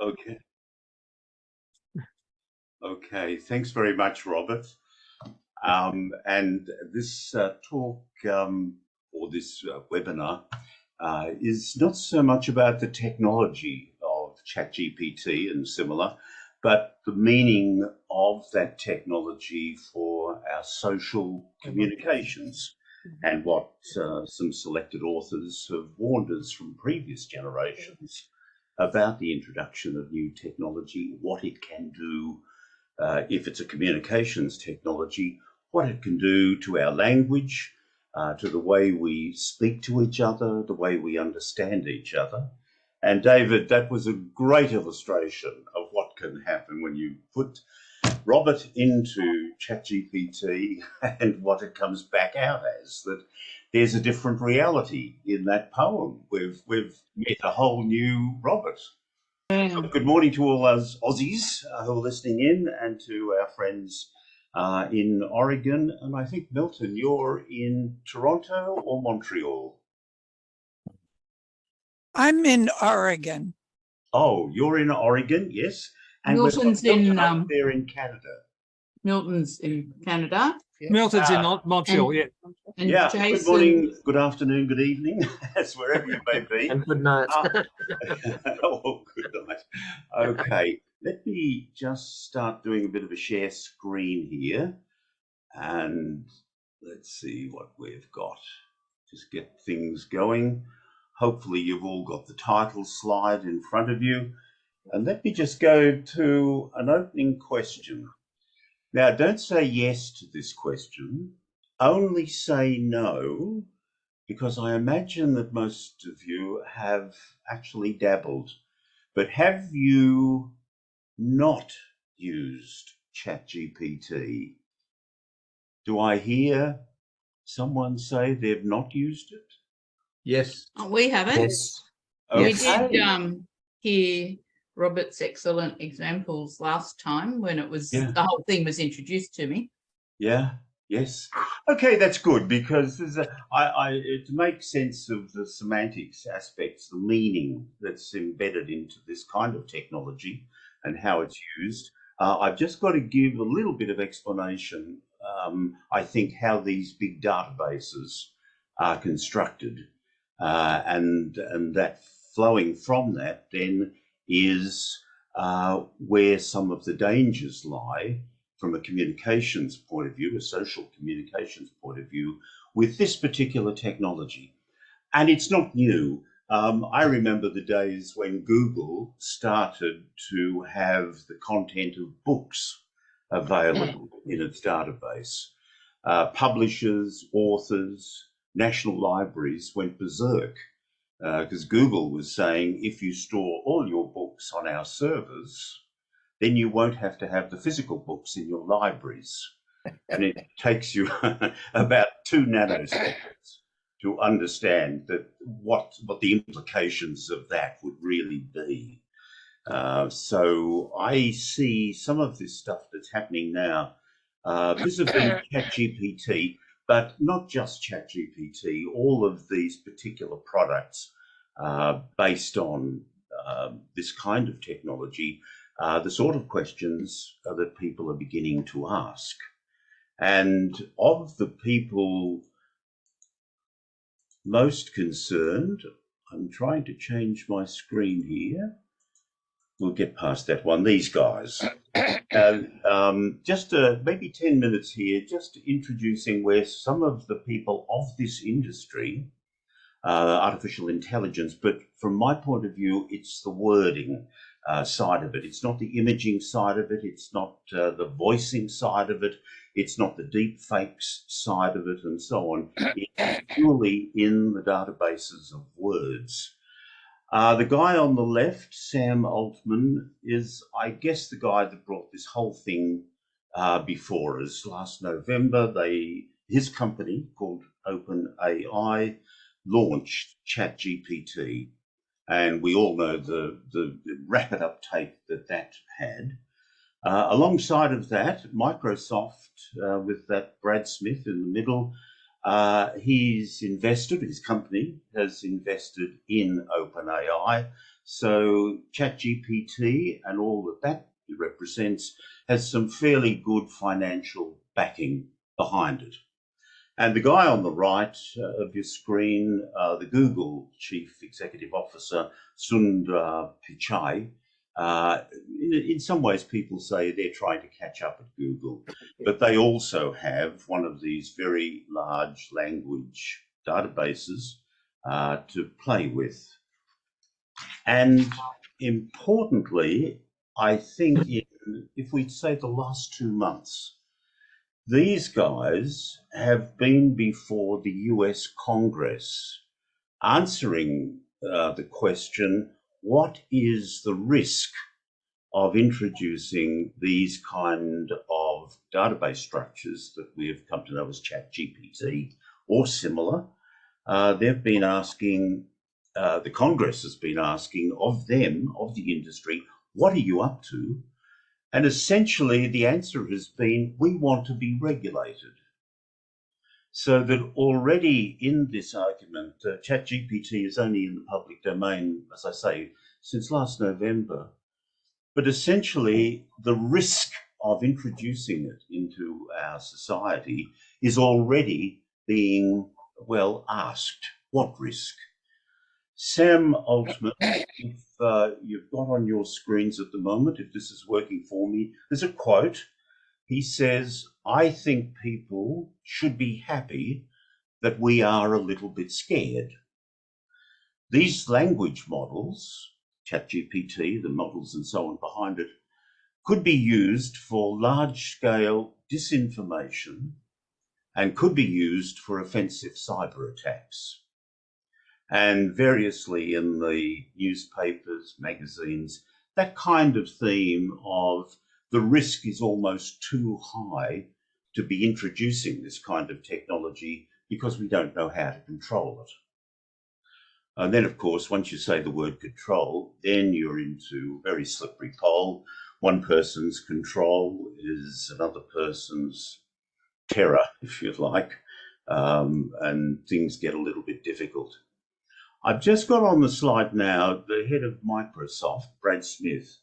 Okay. Okay. Thanks very much, Robert. And this talk or this webinar is not so much about the technology of ChatGPT and similar, but the meaning of that technology for our social communications and what some selected authors have warned us from previous generations about the introduction of new technology, what it can do if it's a communications technology, what it can do to our language, to the way we speak to each other, the way we understand each other. And David, that was a great illustration of what can happen when you put Robert into ChatGPT and what it comes back out as, that there's a different reality in that poem. We've met a whole new Robert. So good morning to all us Aussies who are listening in, and to our friends in Oregon. And I think, Milton, you're in Toronto or Montreal? I'm in Oregon. Oh, you're in Oregon, yes. And Milton's Milton up there in Canada. Milton's in Canada. Milton's in Montreal, And yeah. Jason, Good morning, good afternoon, good evening, as wherever you may be. And good night. Oh, good night. Okay, let me just start doing a bit of a share screen here, and let's see what we've got. Just get things going. Hopefully you've all got the title slide in front of you. And let me just go to an opening question. Now, don't say yes to this question, only say no, because I imagine that most of you have actually dabbled. But have you not used ChatGPT? Do I hear someone say they've not used it? Yes. we haven't. Yes. We Okay. did hear Robert's excellent examples last time when it was the whole thing was introduced to me. Yeah. Yes. Okay, that's good, because there's it makes sense of the semantics aspects, the meaning that's embedded into this kind of technology and how it's used. I've just got to give a little bit of explanation, I think, how these big databases are constructed, and that flowing from that then is where some of the dangers lie from a communications point of view, a social communications point of view, with this particular technology. And it's not new. I remember the days when Google started to have the content of books available in its database. Publishers, authors, national libraries went berserk because Google was saying, if you store all your books on our servers, then you won't have to have the physical books in your libraries. And it takes you about 2 nanoseconds to understand that what the implications of that would really be. So I see some of this stuff that's happening now, vis-a-vis ChatGPT, but not just ChatGPT, all of these particular products based on this kind of technology, the sort of questions that people are beginning to ask. And of the people most concerned, I'm trying to change my screen here. We'll get past that one. These guys. Just maybe 10 minutes here, just introducing where some of the people of this industry, artificial intelligence, but from my point of view, it's the wording side of it. It's not the imaging side of it. It's not the voicing side of it. It's not the deep fakes side of it and so on. It's purely in the databases of words. The guy on the left, Sam Altman, is, I guess, the guy that brought this whole thing before us. Last November, his company called OpenAI launched ChatGPT, and we all know the rapid uptake that had. Alongside of that, Microsoft, with that Brad Smith in the middle, his company has invested in OpenAI. So ChatGPT and all that that represents has some fairly good financial backing behind it. And the guy on the right of your screen, the Google Chief Executive Officer, Sundar Pichai, in some ways people say they're trying to catch up at Google, but they also have one of these very large language databases to play with. And importantly, I think if we'd say the last 2 months, these guys have been before the US Congress answering the question, what is the risk of introducing these kind of database structures that we have come to know as ChatGPT or similar? They've been asking, the Congress has been asking of them, of the industry, what are you up to? And essentially the answer has been, we want to be regulated. So that already in this argument, ChatGPT is only in the public domain, as I say, since last November. But essentially the risk of introducing it into our society is already being, well, asked. What risk? Sam Altman, if you've got on your screens at the moment, if this is working for me, there's a quote. He says, I think people should be happy that we are a little bit scared. These language models, ChatGPT, the models and so on behind it, could be used for large-scale disinformation and could be used for offensive cyber attacks. And variously in the newspapers, magazines, that kind of theme of the risk is almost too high to be introducing this kind of technology because we don't know how to control it. And then, of course, once you say the word control, then you're into a very slippery pole. One person's control is another person's terror, if you like, and things get a little bit difficult. I've just got on the slide now the head of Microsoft, Brad Smith.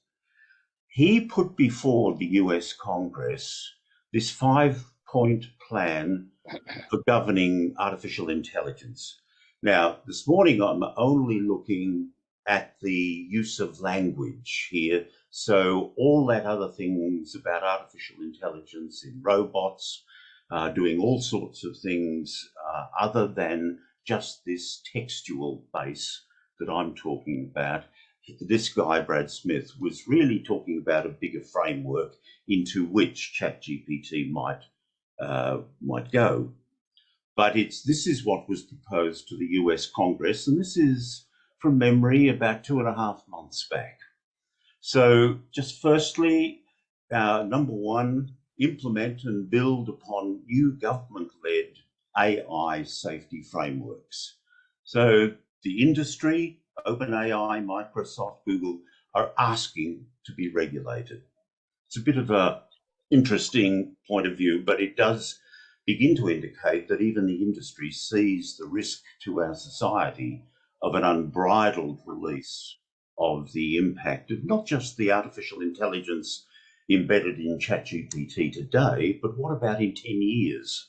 He put before the US Congress this 5-point plan for governing artificial intelligence. Now, this morning I'm only looking at the use of language here. So all that other things about artificial intelligence in robots, doing all sorts of things other than just this textual base that I'm talking about. This guy, Brad Smith, was really talking about a bigger framework into which ChatGPT might go. But this is what was proposed to the US Congress, and this is, from memory, about 2.5 months back. So just firstly, number one, implement and build upon new government-led AI safety frameworks. So the industry, OpenAI, Microsoft, Google, are asking to be regulated. It's a bit of an interesting point of view, but it does begin to indicate that even the industry sees the risk to our society of an unbridled release of the impact of not just the artificial intelligence embedded in ChatGPT today, but what about in 10 years?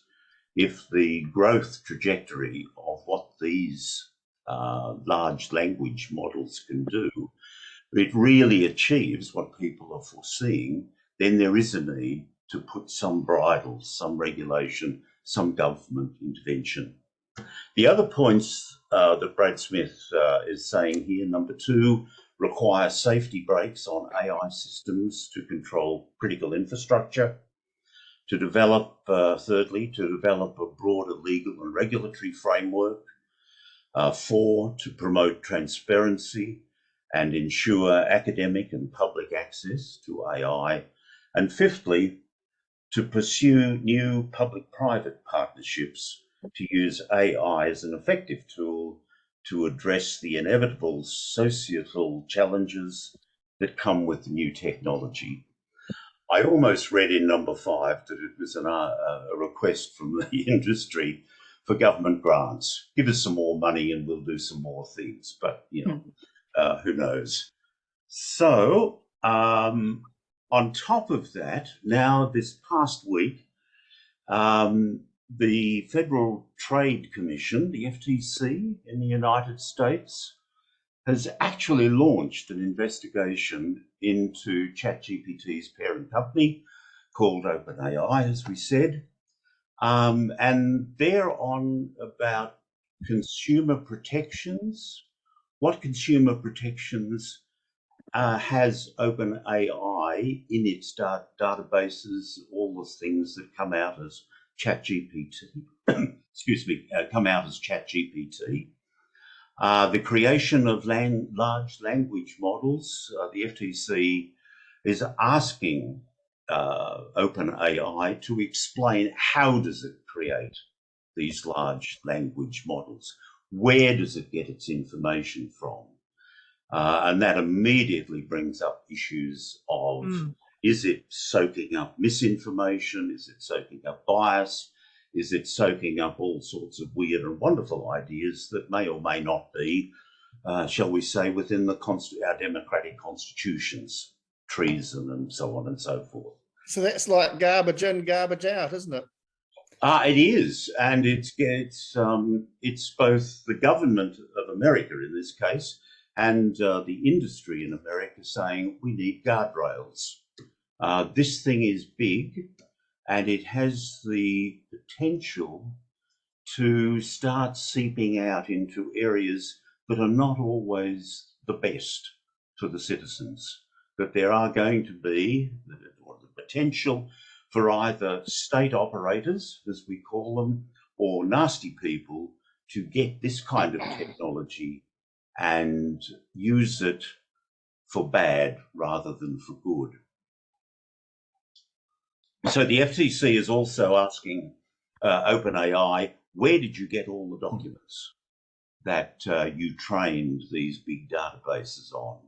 If the growth trajectory of what these large language models can do, it really achieves what people are foreseeing, then there is a need to put some bridles, some regulation, some government intervention. The other points that Brad Smith is saying here, number two, require safety brakes on AI systems to control critical infrastructure. To develop, thirdly, to develop a broader legal and regulatory framework. 4, to promote transparency and ensure academic and public access to AI. And fifthly, to pursue new public-private partnerships to use AI as an effective tool to address the inevitable societal challenges that come with new technology. I almost read in number 5 that it was a request from the industry for government grants. Give us some more money and we'll do some more things. But, you know, who knows? So, on top of that, now this past week, the Federal Trade Commission, the FTC in the United States, has actually launched an investigation into ChatGPT's parent company called OpenAI, as we said. And they're on about consumer protections. What consumer protections has OpenAI in its databases, all the things that come out as ChatGPT, excuse me, come out as ChatGPT. The creation of large language models, the FTC is asking OpenAI to explain how does it create these large language models? Where does it get its information from? And that immediately brings up issues of, is it soaking up misinformation? Is it soaking up bias? Is it soaking up all sorts of weird and wonderful ideas that may or may not be, shall we say, within our democratic constitutions, treason and so on and so forth. So that's like garbage in, garbage out, isn't it? It is, and it's both the government of America in this case and the industry in America saying we need guardrails. This thing is big, and it has the potential to start seeping out into areas that are not always the best for the citizens. That there are going to be, or the potential for either state operators, as we call them, or nasty people to get this kind of technology and use it for bad rather than for good. So the FTC is also asking OpenAI, where did you get all the documents that you trained these big databases on?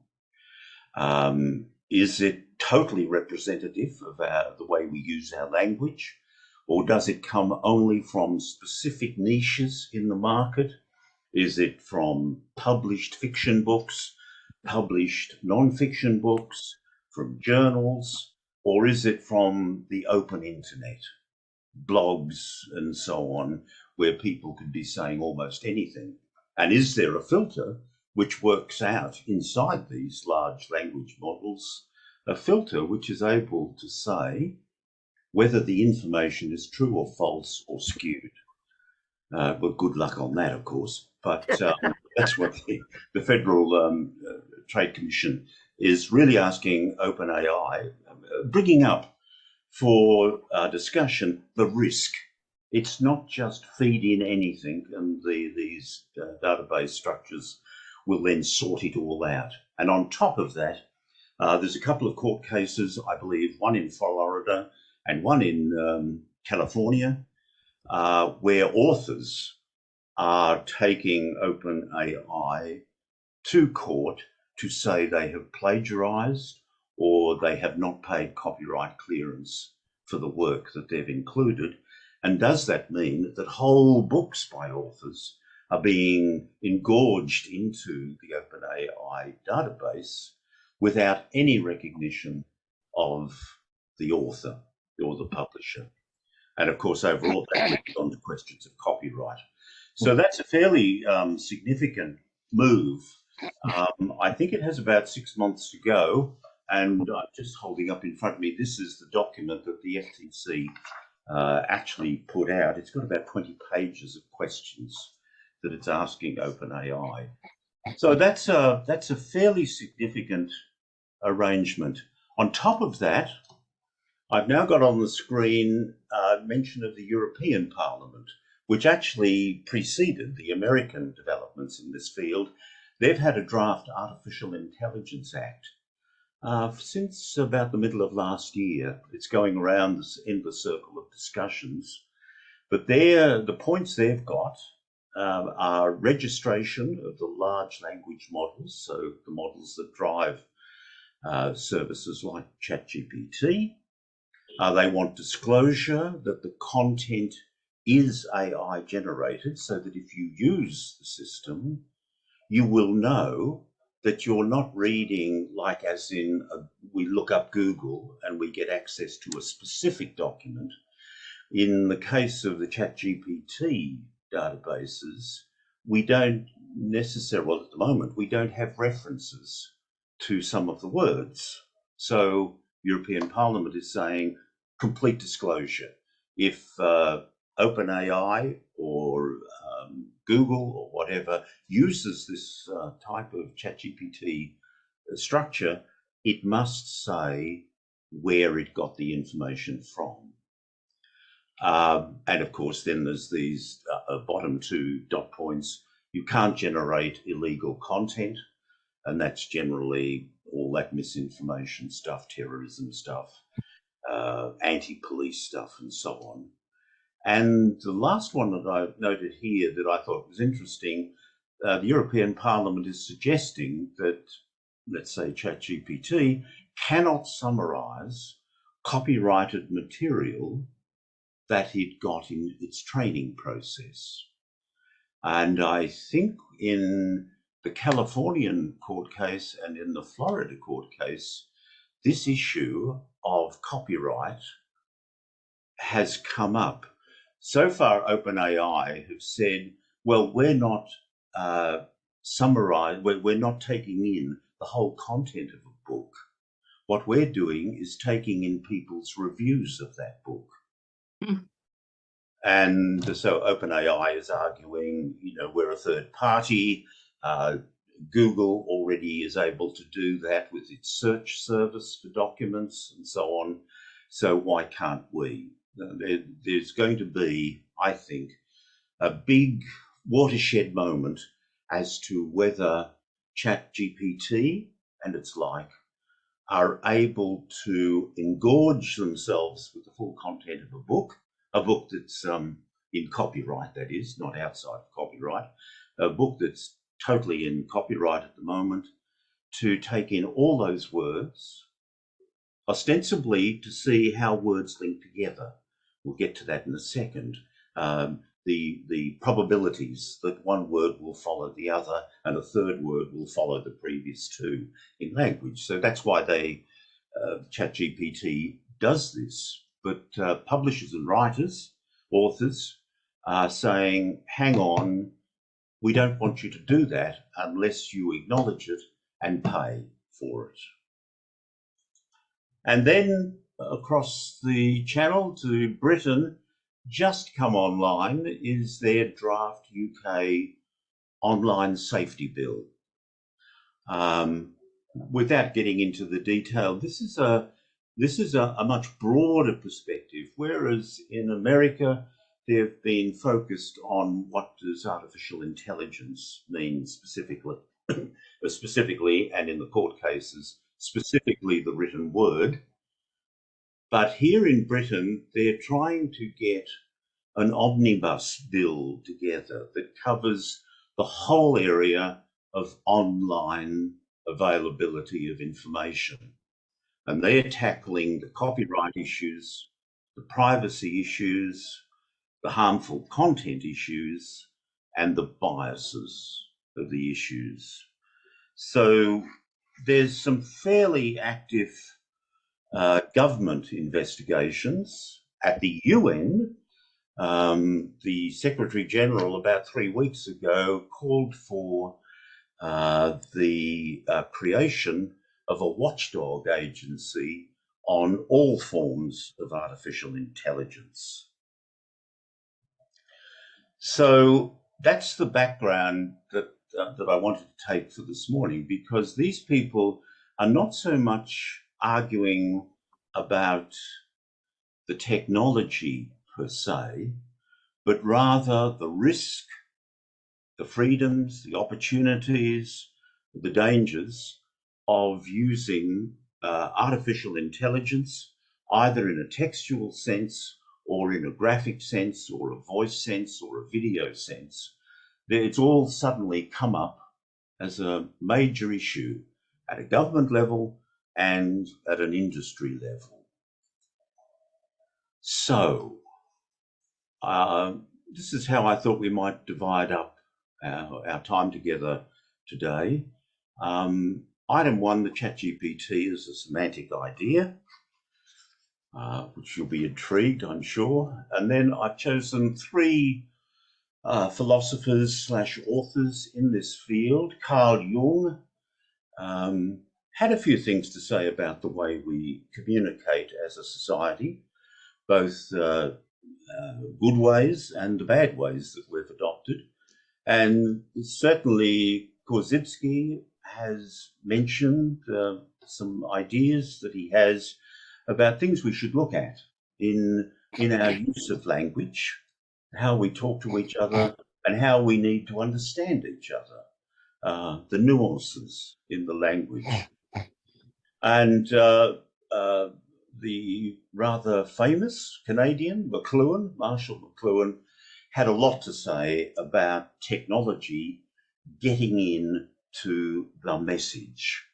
Is it totally representative of the way we use our language? Or does it come only from specific niches in the market? Is it from published fiction books, published non-fiction books, from journals, or is it from the open internet, blogs and so on, where people could be saying almost anything? And is there a filter which works out inside these large language models, a filter which is able to say whether the information is true or false or skewed? Well, good luck on that, of course, but that's what the Federal Trade Commission is really asking OpenAI, bringing up for discussion the risk. It's not just feed in anything and these database structures will then sort it all out. And on top of that, there's a couple of court cases, I believe, one in Florida and one in California, where authors are taking OpenAI to court to say they have plagiarized or they have not paid copyright clearance for the work that they've included. And does that mean that whole books by authors are being engorged into the OpenAI database without any recognition of the author or the publisher? And of course, overall, that leads on to questions of copyright. So that's a fairly significant move. I think it has about 6 months to go. And I'm just holding up in front of me, this is the document that the FTC actually put out. It's got about 20 pages of questions that it's asking OpenAI. So that's a fairly significant arrangement. On top of that, I've now got on the screen mention of the European Parliament, which actually preceded the American developments in this field. They've had a draft Artificial Intelligence Act since about the middle of last year. It's going around this endless circle of discussions. But the points they've got are registration of the large language models, so the models that drive services like ChatGPT. They want disclosure that the content is AI generated, so that if you use the system, you will know that you're not reading like as in we look up Google and we get access to a specific document. In the case of the ChatGPT databases, we don't necessarily, well, at the moment, we don't have references to some of the words. So European Parliament is saying complete disclosure. If OpenAI or Google or whatever uses this type of ChatGPT structure, it must say where it got the information from. And of course, then there's these bottom two dot points. You can't generate illegal content, and that's generally all that misinformation stuff, terrorism stuff, anti-police stuff, and so on. And the last one that I noted here that I thought was interesting, the European Parliament is suggesting that, let's say, ChatGPT cannot summarize copyrighted material that it got in its training process. And I think in the Californian court case and in the Florida court case, this issue of copyright has come up. So far, OpenAI have said, well, we're not we're not taking in the whole content of a book. What we're doing is taking in people's reviews of that book. And so OpenAI is arguing, you know, we're a third party. Google already is able to do that with its search service for documents and so on. So why can't we? There's going to be, I think, a big watershed moment as to whether ChatGPT and its like are able to engorge themselves with the full content of a book that's in copyright, that is, not outside of copyright, a book that's totally in copyright at the moment, to take in all those words, ostensibly to see how words link together. We'll get to that in a second. The probabilities that one word will follow the other and a third word will follow the previous two in language. So that's why ChatGPT does this. But publishers and writers, authors, are saying, hang on, we don't want you to do that unless you acknowledge it and pay for it. And then across the channel to Britain, just come online is their draft UK online safety bill. Without getting into the detail, this is a much broader perspective, whereas in America, they've been focused on what does artificial intelligence mean specifically, and in the court cases, specifically the written word. But here in Britain, they're trying to get an omnibus bill together that covers the whole area of online availability of information. And they're tackling the copyright issues, the privacy issues, the harmful content issues, and the biases of the issues. So there's some fairly active government investigations at the UN. The Secretary General about 3 weeks ago called for the creation of a watchdog agency on all forms of artificial intelligence. So that's the background that I wanted to take for this morning, because these people are not so much arguing about the technology per se, but rather the risk, the freedoms, the opportunities, the dangers of using artificial intelligence, either in a textual sense or in a graphic sense or a voice sense or a video sense. It's all suddenly come up as a major issue at a government level and at an industry level. So this is how I thought we might divide up our time together today. Item 1, the ChatGPT is a semantic idea, which you'll be intrigued, I'm sure. And then I've chosen 3 philosophers / authors in this field. Carl Jung had a few things to say about the way we communicate as a society, both good ways and the bad ways that we've adopted. And certainly Korzybski has mentioned some ideas that he has about things we should look at in our use of language, how we talk to each other, and how we need to understand each other, the nuances in the language. And the rather famous Canadian McLuhan, Marshall McLuhan, had a lot to say about technology getting into the message,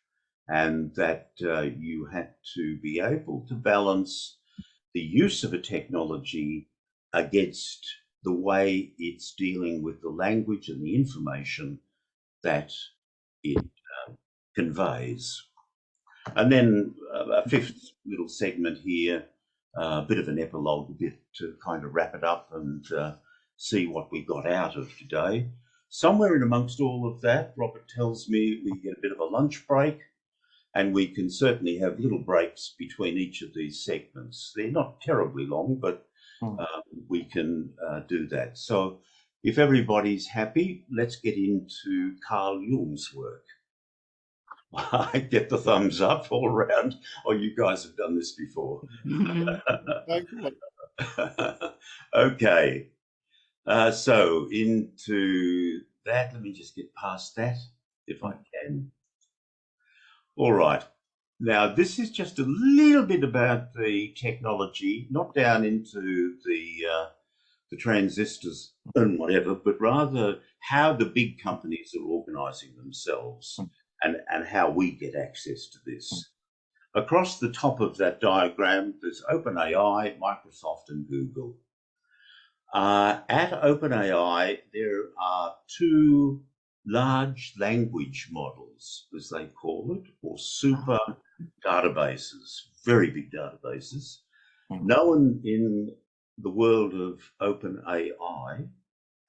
and that you had to be able to balance the use of a technology against the way it's dealing with the language and the information that it conveys. And then a 5th little segment here, a bit of an epilogue, a bit to kind of wrap it up and see what we got out of today. Somewhere in amongst all of that, Robert tells me we get a bit of a lunch break, and we can certainly have little breaks between each of these segments. They're not terribly long, but we can do that. So if everybody's happy, let's get into Carl Jung's work. I get the thumbs up all around. Oh, you guys have done this before. Okay. So into that, let me just get past that if I can. All right. Now, this is just a little bit about the technology, not down into the transistors and whatever, but rather how the big companies are organizing themselves and how we get access to this. Across the top of that diagram, there's OpenAI, Microsoft, and Google. At OpenAI, there are 2 large language models, as they call it, or super databases, very big databases, known in the world of OpenAI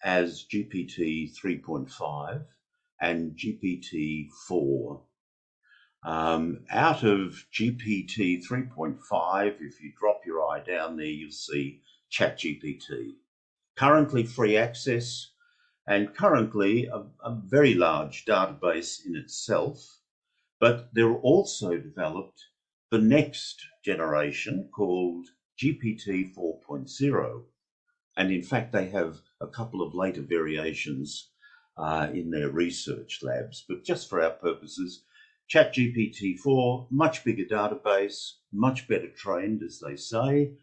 as GPT 3.5 and GPT-4. Out of GPT 3.5, if you drop your eye down there, you'll see ChatGPT. Currently free access, and currently a very large database in itself, but there are also developed the next generation called GPT 4.0. And in fact, they have a couple of later variations in their research labs. But just for our purposes, ChatGPT-4, much bigger database, much better trained, as they say,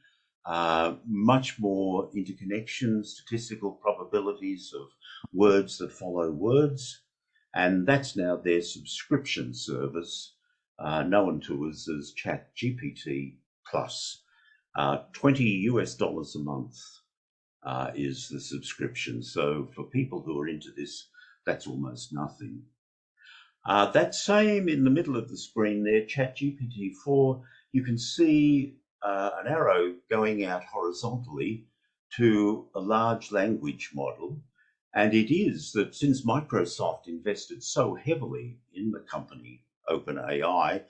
much more interconnection, statistical probabilities of words that follow words. And that's now their subscription service, known to us as ChatGPT Plus. $20 a month is the subscription. So for people who are into this, that's almost nothing. That same in the middle of the screen there, ChatGPT-4, you can see an arrow going out horizontally to a large language model. And it is that since Microsoft invested so heavily in the company OpenAI,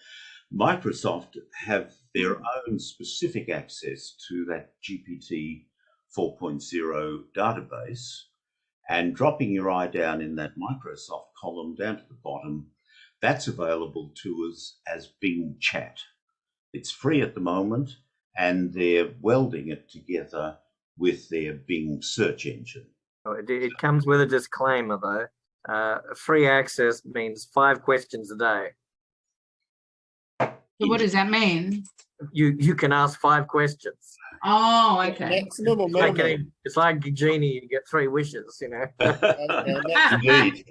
Microsoft have their own specific access to that GPT 4.0 database. And dropping your eye down in that Microsoft column down to the bottom, that's available to us as Bing Chat. It's free at the moment, and they're welding it together with their Bing search engine. It comes with a disclaimer, though. Free access means 5 questions a day. So what does that mean? You can ask 5 questions. Oh, okay. Maximum or minimum? It's like Genie, you get 3 wishes, you know. Indeed.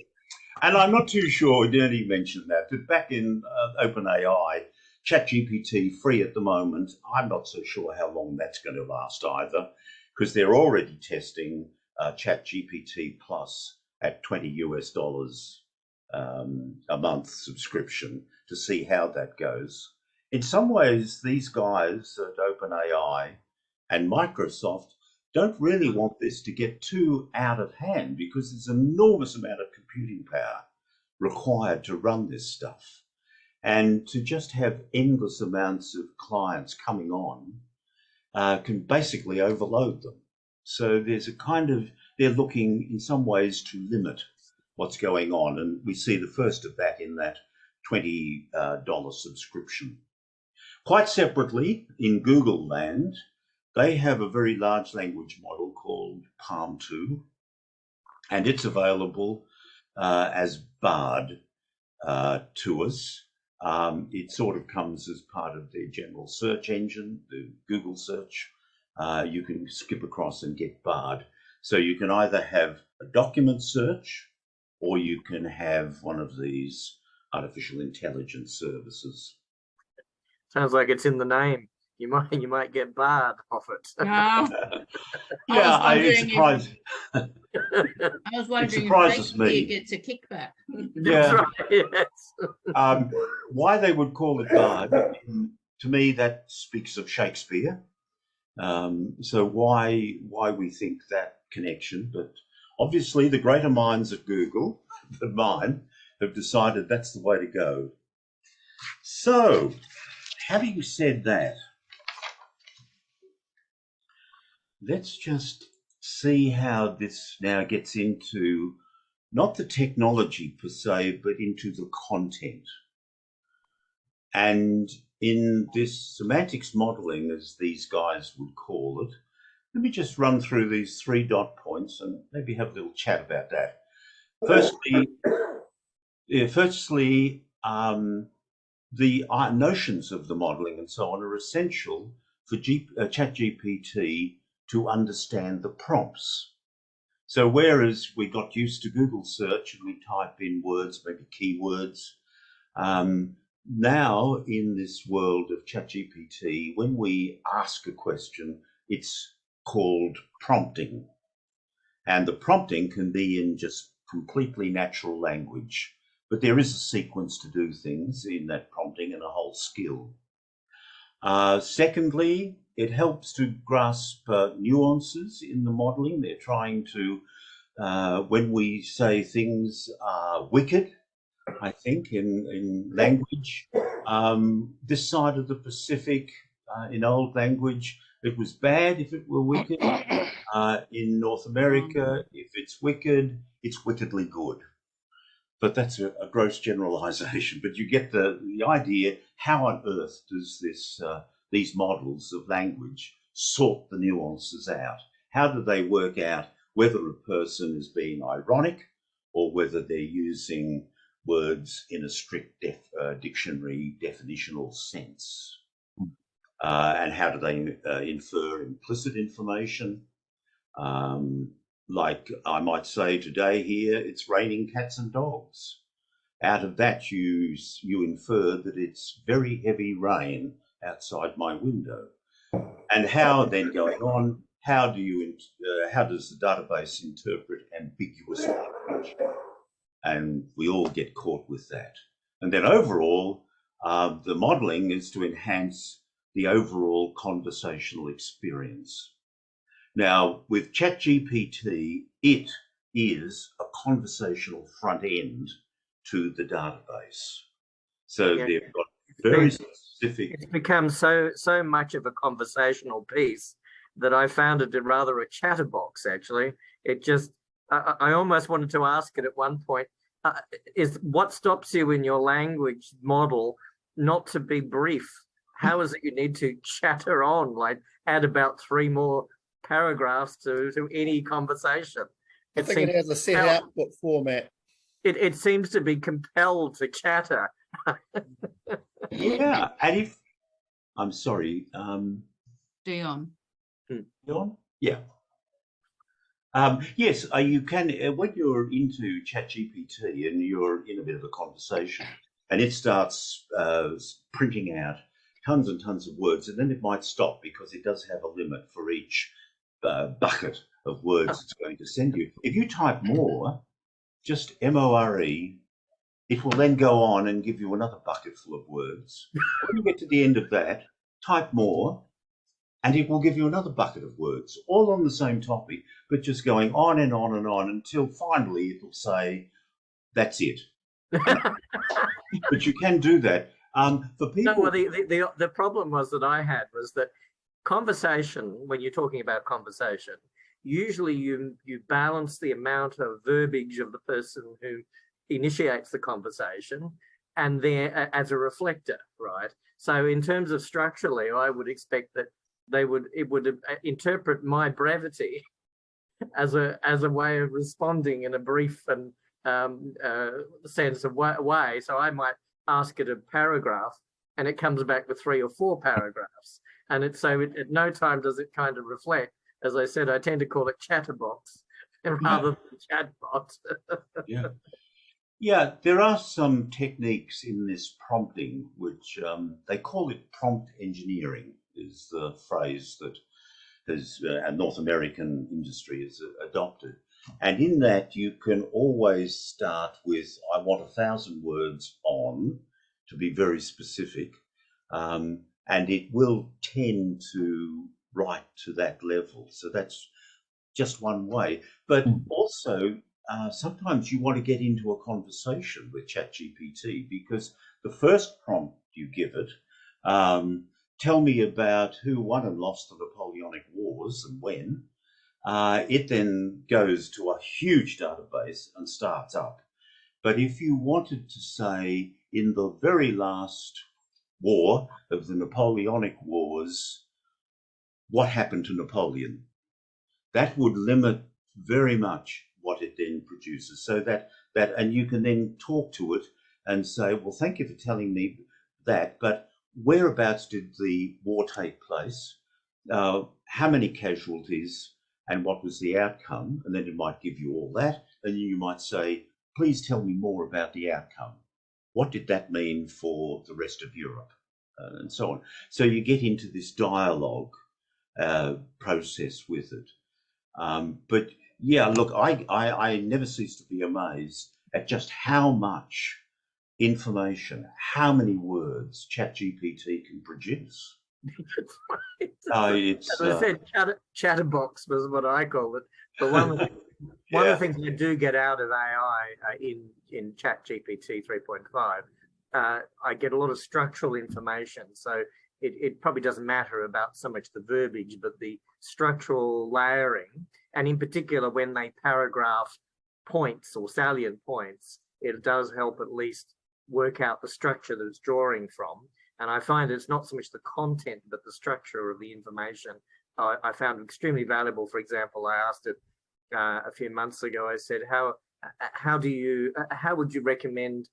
And I'm not too sure, Nerdy mentioned that, but back in OpenAI, ChatGPT free at the moment, I'm not so sure how long that's going to last either, because they're already testing ChatGPT Plus at $20 a month subscription to see how that goes. In some ways, these guys at OpenAI and Microsoft don't really want this to get too out of hand because there's an enormous amount of computing power required to run this stuff. And to just have endless amounts of clients coming on can basically overload them. So there's a kind of, they're looking in some ways to limit what's going on. And we see the first of that in that $20 subscription. Quite separately, in Google land, they have a very large language model called Palm 2, and it's available as Bard to us. It sort of comes as part of their general search engine, the Google search. You can skip across and get Bard. So you can either have a document search or you can have one of these artificial intelligence services. Sounds like it's in the name. You might get barred off it. No. It's surprising. I was wondering if surprises me. Shakespeare gets a kickback. That's right, yes. Why they would call it Bard, to me, that speaks of Shakespeare. So why we think that connection? But obviously, the greater minds at Google than mine have decided that's the way to go. So, having said that, let's just see how this now gets into not the technology per se, but into the content. And in this semantics modeling, as these guys would call it, let me just run through these 3 dot points and maybe have a little chat about that. Firstly, the notions of the modeling and so on are essential for ChatGPT to understand the prompts. So whereas we got used to Google search and we type in words, maybe keywords, now in this world of ChatGPT, when we ask a question, it's called prompting. And the prompting can be in just completely natural language, but there is a sequence to do things in that prompting and a whole skill. Secondly, it helps to grasp nuances in the modeling. They're trying to, when we say things are wicked, I think in language, this side of the Pacific, in old language, it was bad if it were wicked. In North America, if it's wicked, it's wickedly good. But that's a gross generalization. But you get the idea. How on earth does this these models of language sort the nuances out? How do they work out whether a person is being ironic or whether they're using words in a strict dictionary definitional sense? And how do they infer implicit information? Like I might say today here, it's raining cats and dogs. Out of that, you infer that it's very heavy rain outside my window. And how then going on, how does the database interpret ambiguous language? And we all get caught with that. And then overall, the modeling is to enhance the overall conversational experience. Now, with ChatGPT, it is a conversational front end to the database. So they've got very specific. It's become so much of a conversational piece that I found it rather a chatterbox, actually. It just, I almost wanted to ask it at one point, is what stops you in your language model not to be brief? How is it you need to chatter on, like add about 3 more paragraphs to any conversation? I think it has a set output format. It seems to be compelled to chatter. Yeah, and if I'm sorry, Dion. Dion? Yeah. Yes, you can, when you're into ChatGPT and you're in a bit of a conversation and it starts printing out tons and tons of words, and then it might stop because it does have a limit for each bucket of words it's going to send you. If you type more, just MORE, it will then go on and give you another bucket full of words. When you get to the end of that, type more, and it will give you another bucket of words, all on the same topic, but just going on and on and on until finally it will say, that's it. But you can do that. For people... No, well, the problem was that I had was that conversation, when you're talking about conversation, usually you balance the amount of verbiage of the person who initiates the conversation and there as a reflector, right? So in terms of structurally, I would expect that it would interpret my brevity as a way of responding in a brief and sense of way. So I might ask it a paragraph and it comes back with 3 or 4 paragraphs. And at no time does it kind of reflect. As I said, I tend to call it chatterbox rather than chatbot. Yeah. Yeah, there are some techniques in this prompting, which they call it prompt engineering, is the phrase that has a North American industry has adopted. And in that, you can always start with, I want 1,000 words on, to be very specific. And it will tend to write to that level. So that's just one way. But also, sometimes you want to get into a conversation with ChatGPT, because the first prompt you give it, tell me about who won and lost the Napoleonic Wars and when. It then goes to a huge database and starts up. But if you wanted to say, in the very last war of the Napoleonic Wars, what happened to Napoleon? That would limit very much what it then produces. So that and you can then talk to it and say, well, thank you for telling me that, but whereabouts did the war take place? How many casualties? And what was the outcome? And then it might give you all that. And you might say, please tell me more about the outcome. What did that mean for the rest of Europe? And so on. So you get into this dialogue process with it. But yeah, look, I never cease to be amazed at just how much information, how many words ChatGPT can produce. As I said, chatterbox was what I call it. But one of the things you do get out of AI in ChatGPT 3.5, I get a lot of structural information. So it probably doesn't matter about so much the verbiage, but the structural layering. And in particular, when they paragraph points or salient points, it does help at least work out the structure that it's drawing from. And I find it's not so much the content, but the structure of the information I found extremely valuable. For example, I asked it a few months ago, I said, how would you recommend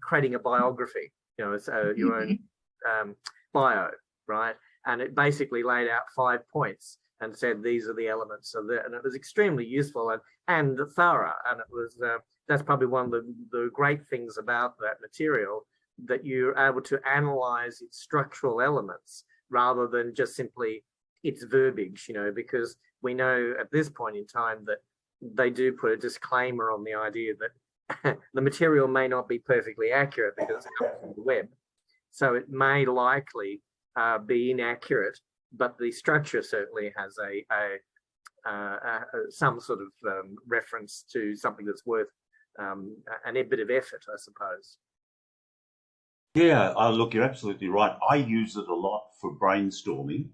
creating a biography? You know, so your own bio, right? And it basically laid out 5 points and said, these are the elements of it. And it was extremely useful and thorough. And it was, that's probably one of the great things about that material, that you're able to analyze its structural elements rather than just simply its verbiage, you know, because we know at this point in time that they do put a disclaimer on the idea that the material may not be perfectly accurate because it comes from the web. So it may likely be inaccurate, but the structure certainly has some sort of reference to something that's worth a bit of effort, I suppose. Yeah, look, you're absolutely right. I use it a lot for brainstorming.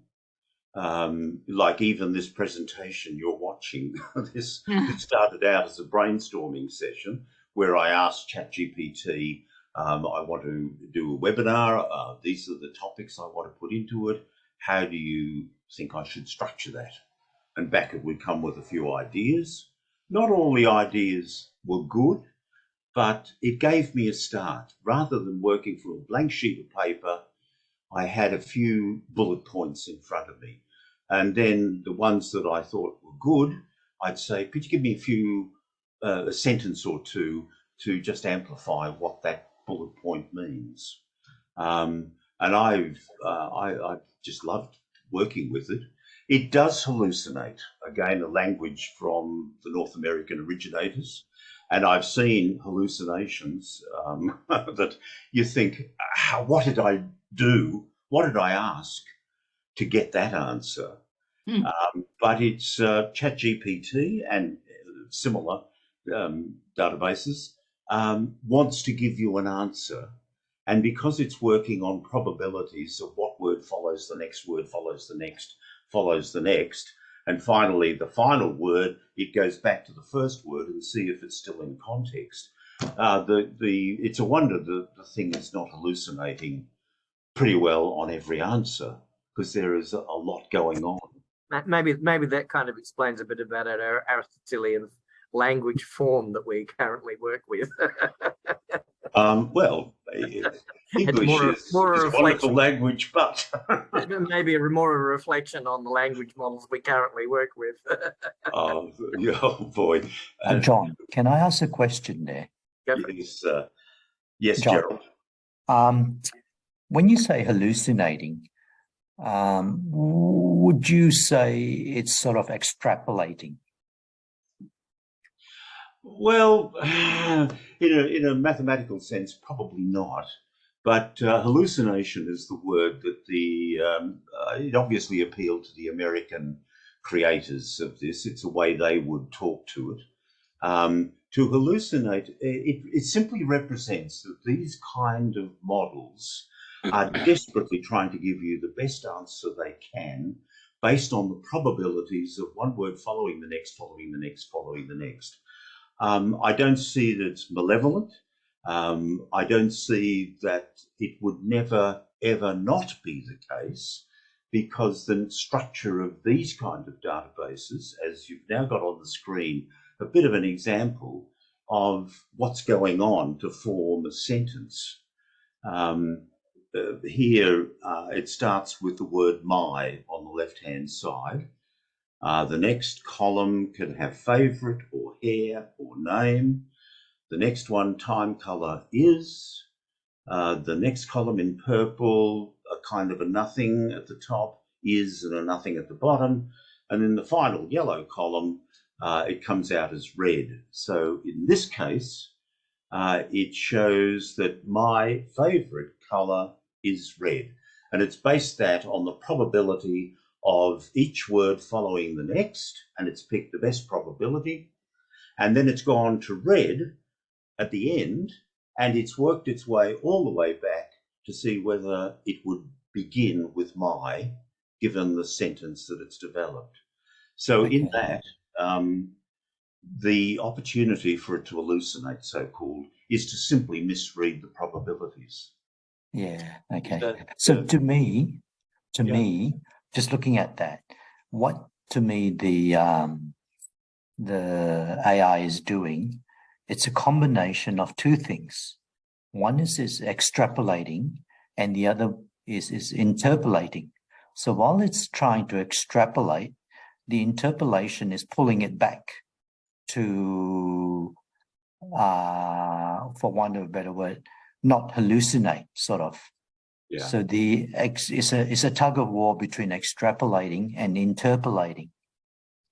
Like even this presentation you're watching, this started out as a brainstorming session where I asked ChatGPT, I want to do a webinar. These are the topics I want to put into it. How do you think I should structure that? And back it would come with a few ideas. Not all the ideas were good, but it gave me a start. Rather than working from a blank sheet of paper, I had a few bullet points in front of me. And then the ones that I thought were good, I'd say, could you give me a sentence or two to just amplify what that bullet point means? And I've just loved working with it. It does hallucinate, again, a language from the North American originators. And I've seen hallucinations that you think, what did I do? What did I ask to get that answer? But it's ChatGPT and similar databases wants to give you an answer. And because it's working on probabilities of what word follows the next word, follows the next, follows the next, and finally the final word, it goes back to the first word and see if it's still in context. It's a wonder the thing is not hallucinating pretty well on every answer, because there is a lot going on. Maybe that kind of explains a bit about our Aristotelian language form that we currently work with. Well, English is a wonderful language, but maybe more of a reflection on the language models we currently work with. oh boy. John, can I ask a question there? Yes, John, Gerald. When you say hallucinating, would you say it's sort of extrapolating? Well, in a mathematical sense, probably not. But hallucination is the word that it obviously appealed to the American creators of this. It's a way they would talk to it. To hallucinate, it simply represents that these kind of models are desperately trying to give you the best answer they can based on the probabilities of one word following the next, following the next, following the next. I don't see that it's malevolent. I don't see that it would never, ever not be the case, because the structure of these kind of databases, as you've now got on the screen, a bit of an example of what's going on to form a sentence. Here, it starts with the word my on the left-hand side. The next column can have favourite or hair or name. The next one, time, colour, is. The next column in purple, a kind of a nothing at the top, is, and a nothing at the bottom. And in the final yellow column, it comes out as red. So in this case, it shows that my favourite colour is red. And it's based that on the probability of each word following the next, and it's picked the best probability. And then it's gone to red at the end, and it's worked its way all the way back to see whether it would begin with my, given the sentence that it's developed. So in that, the opportunity for it to hallucinate, so-called, is to simply misread the probabilities. Yeah, okay. So to me, just looking at that, what to me the AI is doing, it's a combination of two things. One is extrapolating, and the other is interpolating. So while it's trying to extrapolate, the interpolation is pulling it back to, for want of a better word, not hallucinate, sort of. Yeah. So it's a tug of war between extrapolating and interpolating.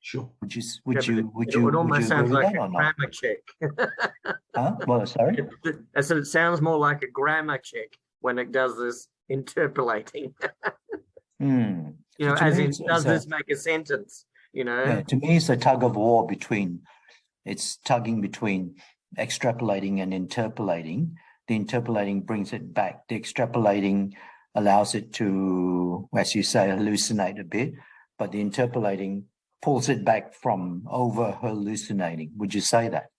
Sure. It would almost sound like a grammar check. Huh? Well, sorry? I said it sounds more like a grammar check when it does this interpolating. You know, as in, does this make a sentence? You know? Yeah, to me, it's a tug of war it's tugging between extrapolating and interpolating. The interpolating brings it back. The extrapolating allows it to, as you say, hallucinate a bit, but the interpolating pulls it back from over hallucinating. Would you say that?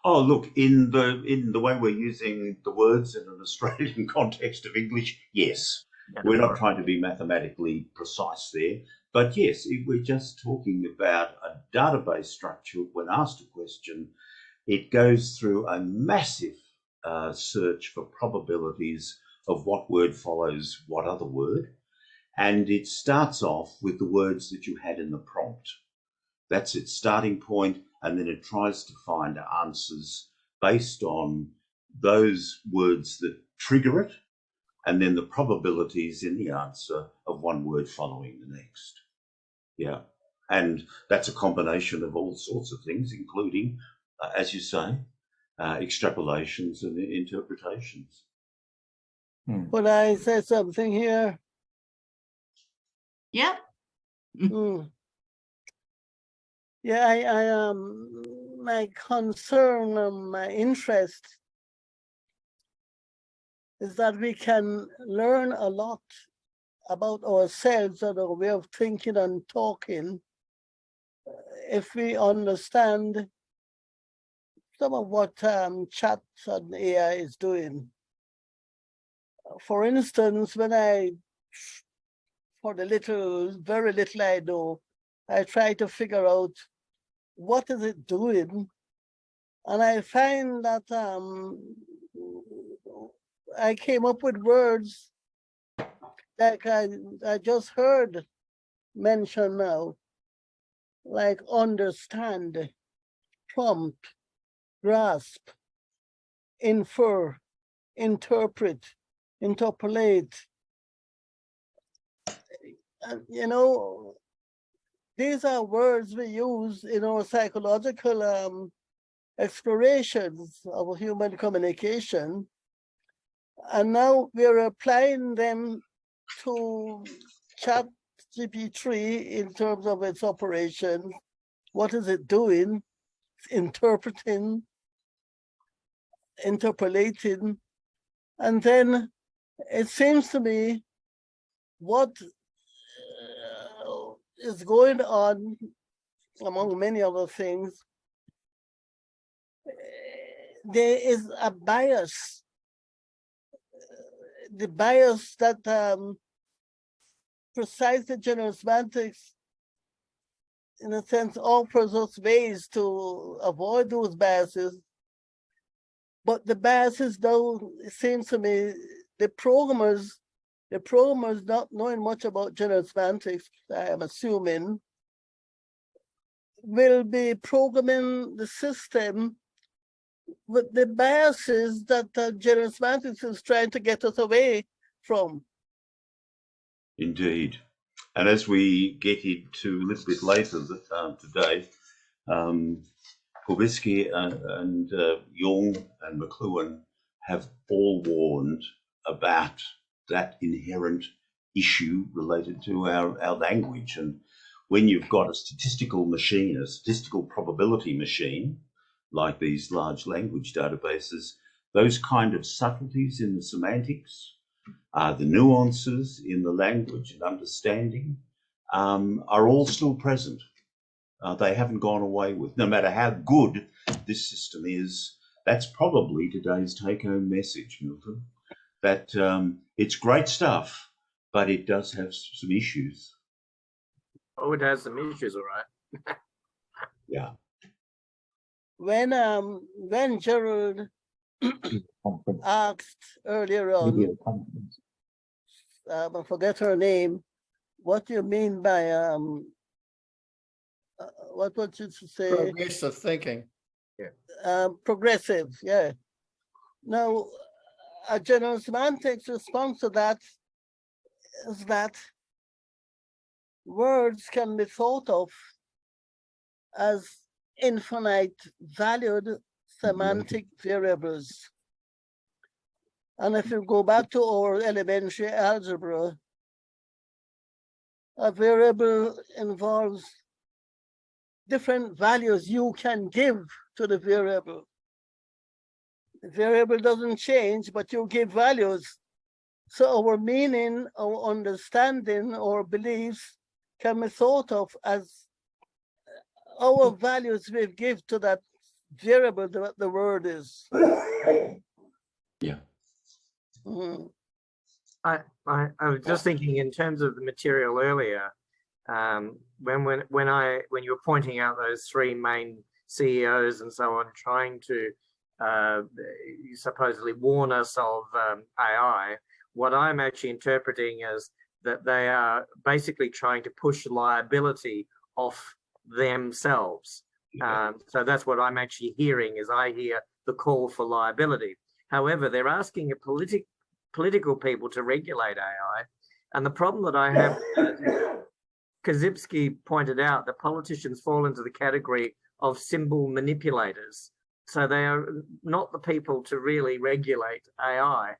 Oh, look, in the way we're using the words in an Australian context of English, yes. We're not trying to be mathematically precise there, but yes, if we're just talking about a database structure, when asked a question, it goes through a massive search for probabilities of what word follows what other word. And it starts off with the words that you had in the prompt. That's its starting point, and then it tries to find answers based on those words that trigger it, and then the probabilities in the answer of one word following the next. Yeah, and that's a combination of all sorts of things, including as you say, extrapolations and interpretations. Could I say something here? Yeah. Yeah, my concern and my interest is that we can learn a lot about ourselves and our way of thinking and talking if we understand some of what chat and AI is doing. For instance, when for the very little I know, I try to figure out what is it doing, and I find that I came up with words like I just heard mentioned now, like understand, prompt, grasp, infer, interpret, interpolate. And, you know, these are words we use in our psychological explorations of human communication. And now we're applying them to chat GPT in terms of its operation. What is it doing? It's interpreting, interpolating. And then it seems to me what is going on, among many other things, there is a bias. The bias that precisely general semantics, in a sense, offers us ways to avoid those biases. But the biases, though, it seems to me, the programmers not knowing much about general semantics, I am assuming, will be programming the system with the biases that general semantics is trying to get us away from. Indeed. And as we get into a little bit later today, Korzybski and Jung and McLuhan have all warned about that inherent issue related to our language. And when you've got a statistical machine, a statistical probability machine, like these large language databases, those kind of subtleties in the semantics, the nuances in the language and understanding are all still present. They haven't gone away with, no matter how good this system is. That's probably today's take-home message, Milton, that it's great stuff, but it does have some issues. Oh, it has some issues, all right. Yeah. When Gerald asked earlier on, I forget her name, what do you mean by what should you say? Progressive thinking. Progressive, yeah. Now, a general semantics response to that is that words can be thought of as infinite valued semantic variables. And if you go back to our elementary algebra, a variable involves different values you can give to the variable. The variable doesn't change, but you give values. So our meaning, our understanding, our beliefs can be thought of as our values we give to that variable that the word is. Yeah. Mm-hmm. I was just thinking in terms of the material earlier, when you were pointing out those three main CEOs and so on, trying to supposedly warn us of AI, what I'm actually interpreting is that they are basically trying to push liability off themselves. So that's what I'm actually hearing, is I hear the call for liability. However, they're asking a political people to regulate AI. And the problem that I have, Korzybski pointed out that politicians fall into the category of symbol manipulators. So they are not the people to really regulate AI.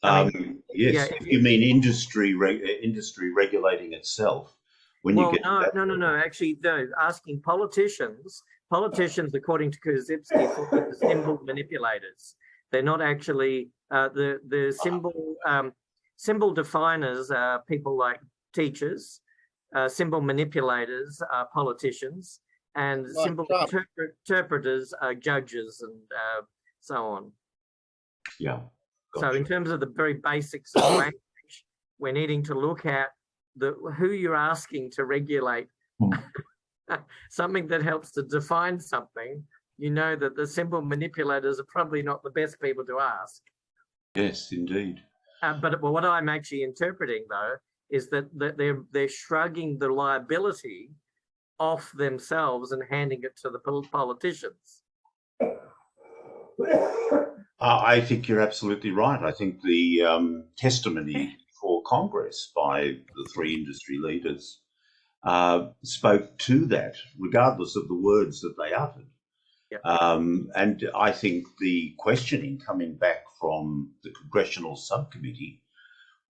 Yes, yeah, you mean industry regulating itself. When well, you get no. Actually, no. Asking politicians, according to Korzybski, are symbol manipulators. They're not actually the symbol definers are people like teachers. Symbol manipulators are politicians, and Like symbol Trump. interpreters are judges and so on. Yeah. So in terms of the very basics of language, we're needing to look at who you're asking to regulate something that helps to define something. You know that the symbol manipulators are probably not the best people to ask. Yes, indeed. But what I'm actually interpreting, though, is that they're shrugging the liability off themselves and handing it to the politicians. I think you're absolutely right. I think the testimony for Congress by the three industry leaders spoke to that, regardless of the words that they uttered. Yep. And I think the questioning coming back from the congressional subcommittee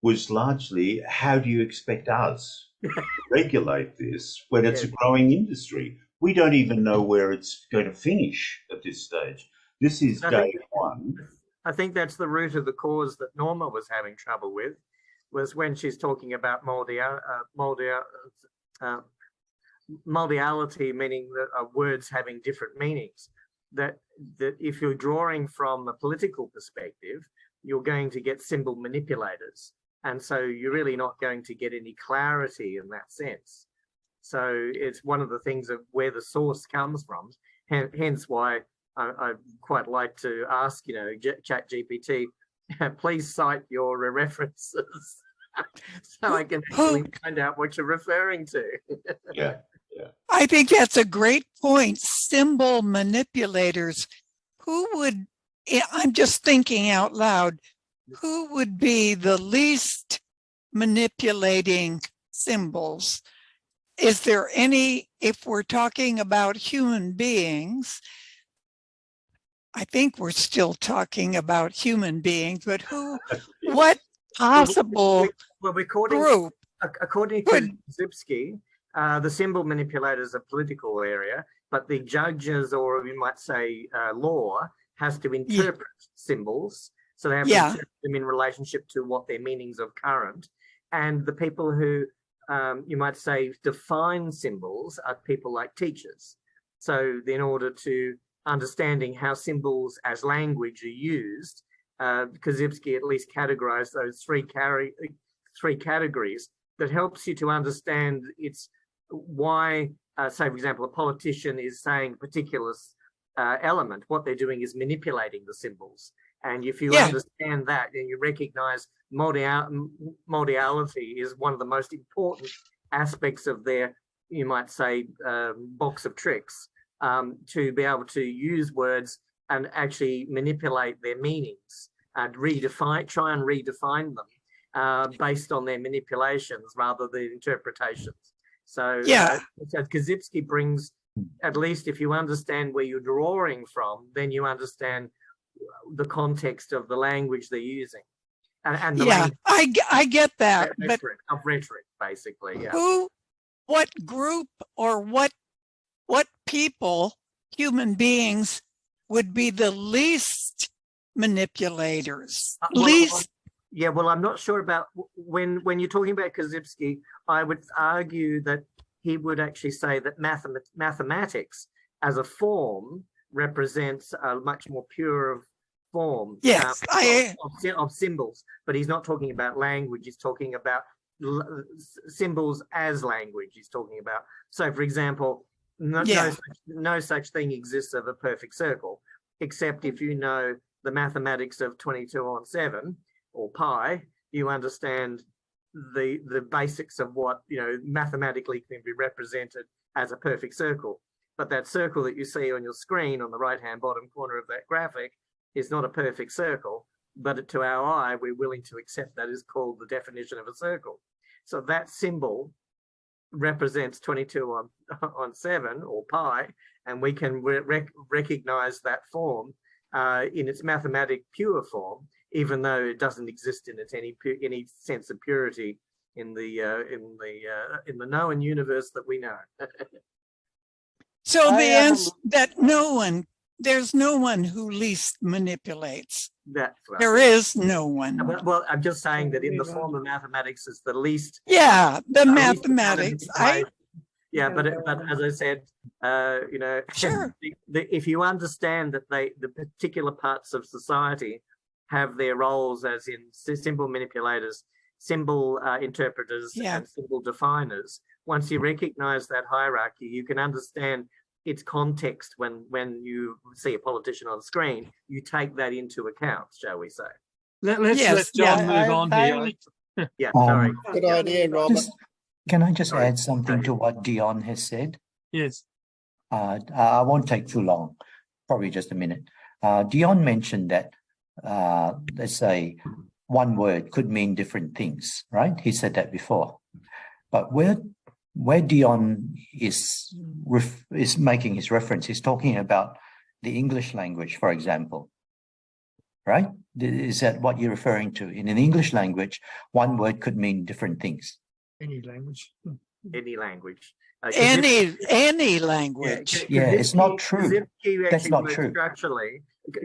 was largely, how do you expect us to regulate this when it's a growing industry? We don't even know where it's going to finish at this stage. This is day one. I think that's the root of the cause that Norma was having trouble with, was when she's talking about multiality, meaning that words having different meanings. That if you're drawing from a political perspective, you're going to get symbol manipulators. And so you're really not going to get any clarity in that sense. So it's one of the things of where the source comes from, hence why I quite like to ask, ChatGPT, please cite your references so I can actually find out what you're referring to. Yeah. I think that's a great point. Symbol manipulators. I'm just thinking out loud, who would be the least manipulating symbols? Is there any, if we're talking about human beings, I think we're still talking about human beings, but what possible group? According to Korzybski, the symbol manipulators are political area, but the judges, or you might say law, has to interpret symbols. So they have to interpret them in relationship to what their meanings of current. And the people who, you might say, define symbols are people like teachers. So in order to understanding how symbols as language are used, Korzybski at least categorized those three categories that helps you to understand why, say, for example, a politician is saying a particular element. What they're doing is manipulating the symbols. And if you understand that, then you recognize modality is one of the most important aspects of their, you might say, box of tricks, to be able to use words and actually manipulate their meanings and try and redefine them based on their manipulations rather than interpretations. So, so Korzybski brings, at least if you understand where you're drawing from, then you understand the context of the language they're using. And the language I get that. Rhetoric, basically. What group or what people, human beings, would be the least manipulators? Well, I'm not sure about when you're talking about Korzybski, I would argue that he would actually say that mathematics as a form represents a much more pure form of symbols, but he's not talking about language. He's talking about symbols as language. He's talking about, so for example, no such thing exists of a perfect circle, except if you know the mathematics of 22 on 7 or pi, you understand the basics of what mathematically can be represented as a perfect circle. But that circle that you see on your screen on the right hand bottom corner of that graphic is not a perfect circle, but to our eye we're willing to accept that is called the definition of a circle. So that symbol represents 22 on 7 or pi, and we can recognize that form in its mathematic pure form, even though it doesn't exist in its any sense of purity in the known universe that we know. So the answer that there's no one who least manipulates. That's right. There is no one. Well, I'm just saying that in the form of mathematics, it's the least. Yeah, the least mathematics. But as I said, you know, Sure. if you understand that the particular parts of society have their roles as in symbol manipulators, symbol interpreters, and symbol definers, once you recognize that hierarchy, you can understand its context when you see a politician on screen. You take that into account, shall we say? Let's let John move on here. Yeah, sorry. Good idea, Robert. Can I just add something to what Dion has said? Yes. I won't take too long, probably just a minute. Dion mentioned that, let's say, one word could mean different things, right? He said that before. But where Dion is making his reference, he's talking about the English language, for example, right? Is that what you're referring to? In an English language, one word could mean different things. Any language. Any language. Any language. Yeah, it's not true. That's not true.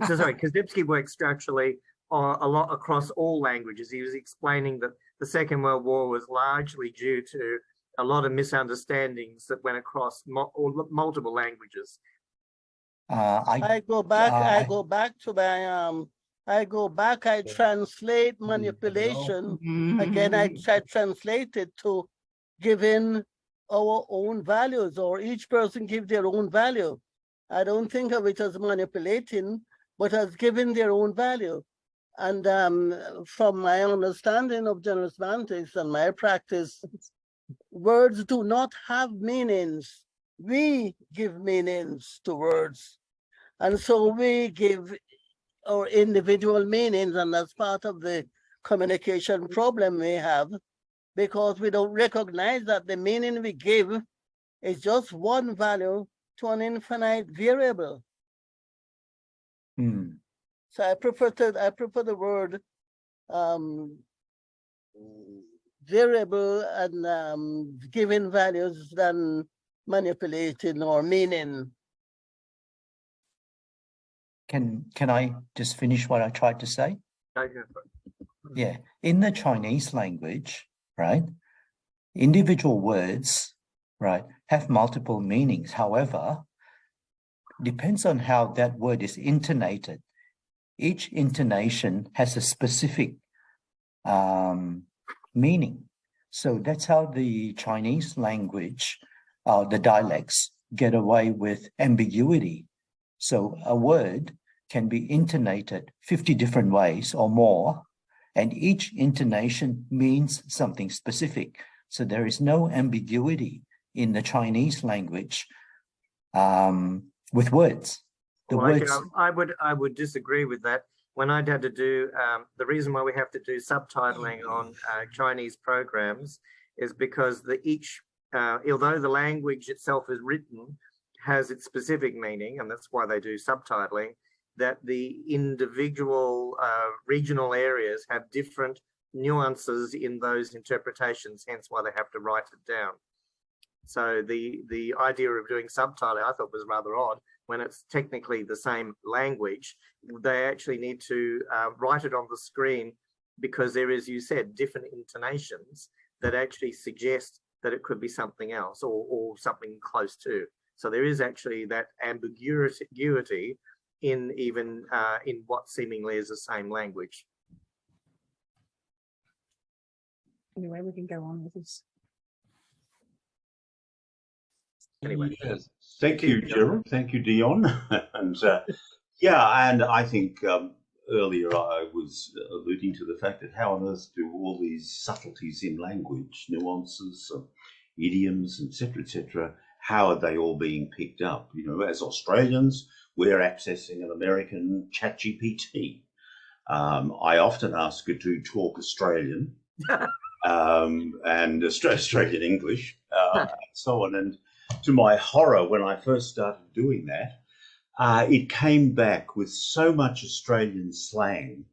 Korzybski works structurally a lot across all languages. He was explaining that the Second World War was largely due to a lot of misunderstandings that went across multiple languages. I translate manipulation. Again, I translate it to giving our own values, or each person give their own value. I don't think of it as manipulating, but as giving their own value. And from my understanding of general semantics and my practice, words do not have meanings. We give meanings to words. And so we give our individual meanings, and that's part of the communication problem we have, because we don't recognize that the meaning we give is just one value to an infinite variable. So I prefer the word variable and giving values than manipulating or meaning. Can I just finish what I tried to say? Yeah, in the Chinese language, right, individual words, right, have multiple meanings. However, depends on how that word is intonated. Each intonation has a specific meaning. So that's how the Chinese language, the dialects, get away with ambiguity. So a word can be intonated 50 different ways or more, and each intonation means something specific. So there is no ambiguity in the Chinese language with words. I would disagree with that. When I had to do, the reason why we have to do subtitling on Chinese programs is because although the language itself is written, has its specific meaning, and that's why they do subtitling, that the individual regional areas have different nuances in those interpretations, hence why they have to write it down. So the idea of doing subtitling I thought was rather odd. When it's technically the same language, they actually need to write it on the screen, because there is, you said, different intonations that actually suggest that it could be something else or something close to. So there is actually that ambiguity in even in what seemingly is the same language. Anyway, we can go on with this. Anyway, yes. Thank you, Gerald. Thank you, Dion. And yeah, and I think earlier I was alluding to the fact that how on earth do all these subtleties in language, nuances, idioms, etc., how are they all being picked up? You know, as Australians, we're accessing an American ChatGPT. I often ask her to talk Australian, and Australian English, and so on. And to my horror, when I first started doing that, it came back with so much Australian slang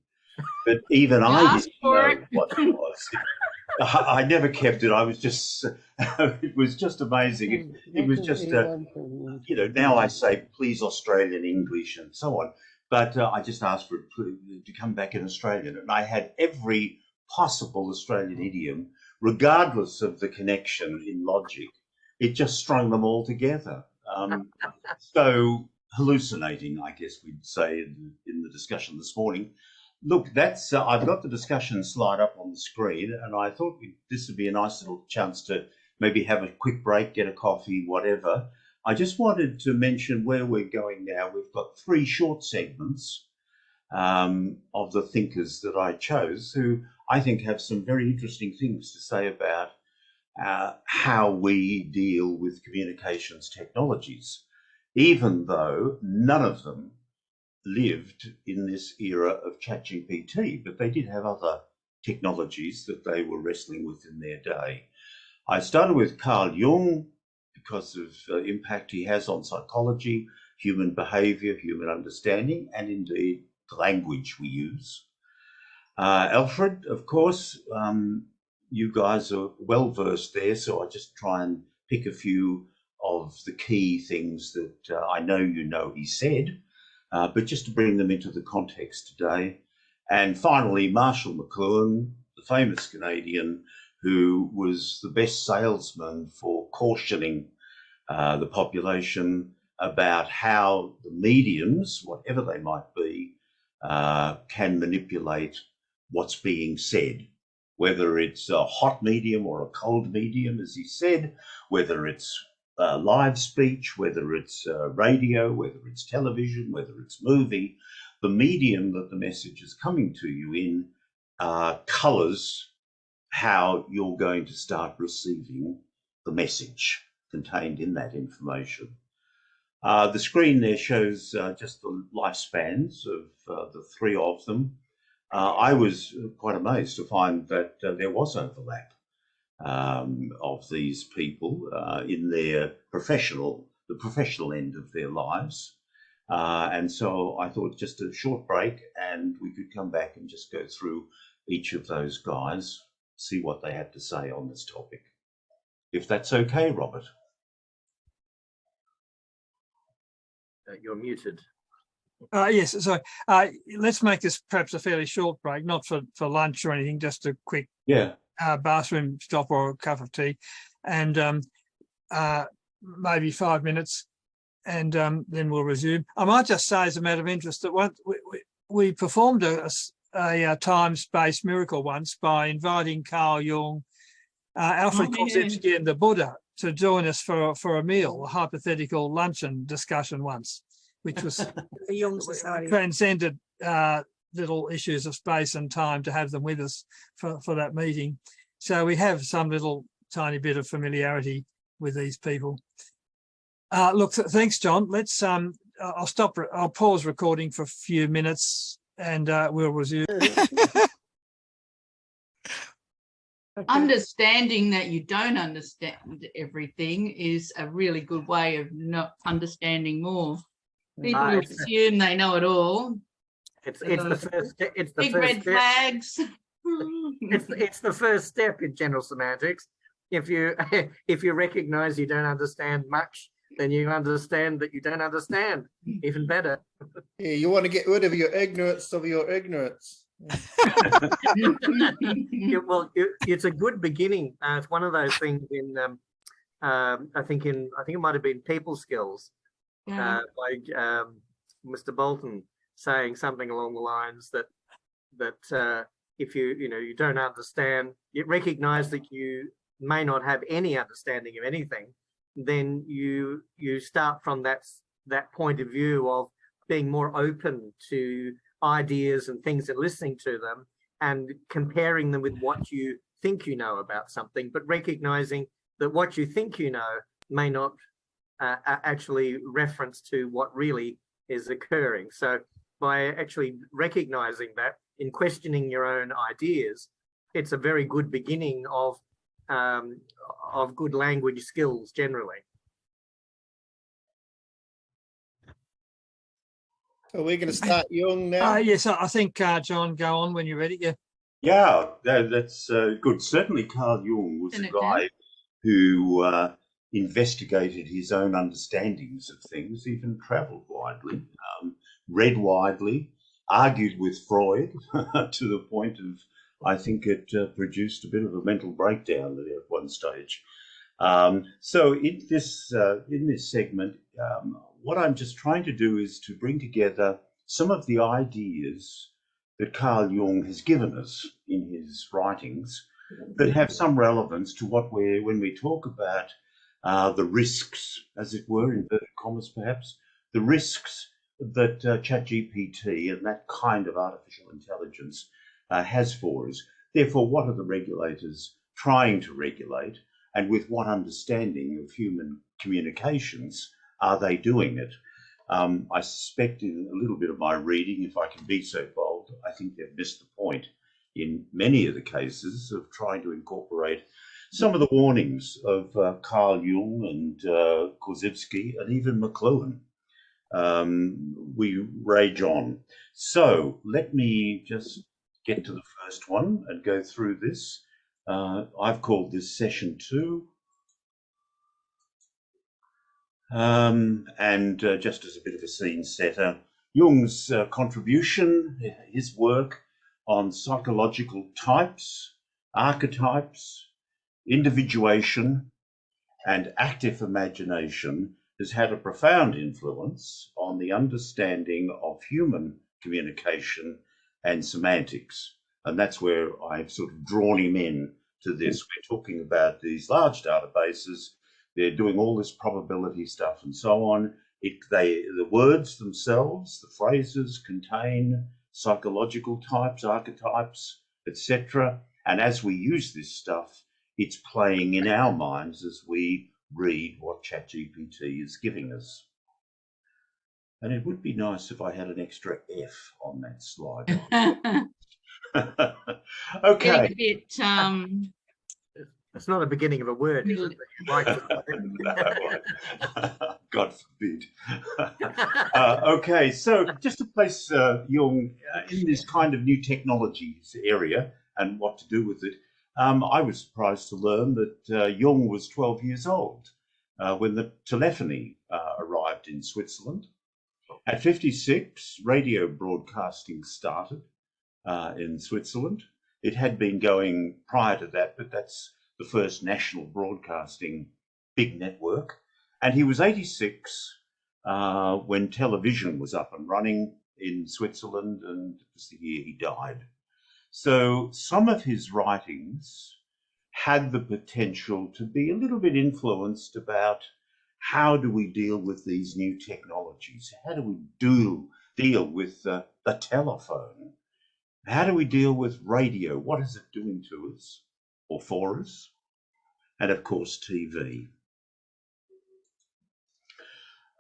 that even I didn't know what it was. I never kept it. I was just, it was just amazing. It was just, you know, now I say, please Australian English and so on. But I just asked for it to come back in Australian. And I had every possible Australian idiom, regardless of the connection in logic. It just strung them all together. So hallucinating, I guess we'd say in the discussion this morning. Look, that's I've got the discussion slide up on the screen, and I thought this would be a nice little chance to maybe have a quick break, get a coffee, whatever. I just wanted to mention where we're going now. We've got 3 short segments of the thinkers that I chose, who I think have some very interesting things to say about how we deal with communications technologies, even though none of them lived in this era of ChatGPT, but they did have other technologies that they were wrestling with in their day. I started with Carl Jung because of the impact he has on psychology, human behavior, human understanding, and indeed the language we use. Alfred, of course, you guys are well versed there, so I just try and pick a few of the key things that I know you know he said. But just to bring them into the context today. And finally, Marshall McLuhan, the famous Canadian who was the best salesman for cautioning the population about how the mediums, whatever they might be, can manipulate what's being said, whether it's a hot medium or a cold medium, as he said, whether it's live speech, whether it's radio, whether it's television, whether it's movie, the medium that the message is coming to you in colours how you're going to start receiving the message contained in that information. The screen there shows just the lifespans of the 3 of them. I was quite amazed to find that there was overlap of these people in their the professional end of their lives. And so I thought just a short break and we could come back and just go through each of those guys, see what they had to say on this topic. If that's okay, Robert. You're muted. Yes, so let's make this perhaps a fairly short break, not for lunch or anything, just a quick bathroom stop or a cup of tea, and maybe 5 minutes, and then we'll resume. I might just say, as a matter of interest, that once we performed a time-space miracle once by inviting Carl Jung, Alfred Korzybski and the Buddha to join us for a meal, a hypothetical luncheon discussion once, which was transcended little issues of space and time to have them with us for that meeting. So we have some little tiny bit of familiarity with these people. Look, thanks, John. Let's I'll pause recording for a few minutes and we'll resume. Understanding that you don't understand everything is a really good way of not understanding more. People who assume they know it all. It's the first. It's the big first red step. flags. It's the first step in general semantics. If you recognise you don't understand much, then you understand that you don't understand. Even better. Yeah, you want to get rid of your ignorance of your ignorance. Well, it's a good beginning. It's one of those things in I think it might have been People Skills by Mr. Bolton, saying something along the lines that if you don't understand, you recognise that you may not have any understanding of anything, then you start from that point of view of being more open to ideas and things and listening to them and comparing them with what you think you know about something, but recognizing that what you think you know may not actually reference to what really is occurring. So by actually recognizing that, in questioning your own ideas, it's a very good beginning of good language skills generally. Are we going to start Jung now? Yes, I think, John, go on when you're ready. Yeah. Yeah, that's good. Certainly Carl Jung was a guy who investigated his own understandings of things, even travelled widely, read widely, argued with Freud to the point of, I think it produced a bit of a mental breakdown at one stage. So in this segment, what I'm just trying to do is to bring together some of the ideas that Carl Jung has given us in his writings that have some relevance to what when we talk about the risks, as it were, inverted commas perhaps, the risks that ChatGPT and that kind of artificial intelligence has for us. Therefore, what are the regulators trying to regulate, and with what understanding of human communications are they doing it? I suspect in a little bit of my reading, if I can be so bold, I think they've missed the point in many of the cases of trying to incorporate some of the warnings of Carl Jung and Korzybski and even McLuhan. We rage on. So let me just get to the first one and go through this. I've called this session 2. And just as a bit of a scene setter, Jung's contribution, his work on psychological types, archetypes, individuation, and active imagination has had a profound influence on the understanding of human communication and semantics. And that's where I've sort of drawn him in to this. We're talking about these large databases. They're doing all this probability stuff and so on. The words themselves, the phrases contain psychological types, archetypes, etc. And as we use this stuff, it's playing in our minds as we read what ChatGPT is giving us. And it would be nice if I had an extra F on that slide. Okay. A bit, it's not a beginning of a word, is it? God forbid. Okay, so just to place Jung in this kind of new technologies area and what to do with it, I was surprised to learn that Jung was 12 years old when the telephony arrived in Switzerland. At 56, radio broadcasting started in Switzerland. It had been going prior to that, but that's the first national broadcasting big network. And he was 86 when television was up and running in Switzerland, and it was the year he died. So some of his writings had the potential to be a little bit influenced about how do we deal with these new technologies? How do we deal with the telephone? How do we deal with radio? What is it doing to us or for us? And of course, TV.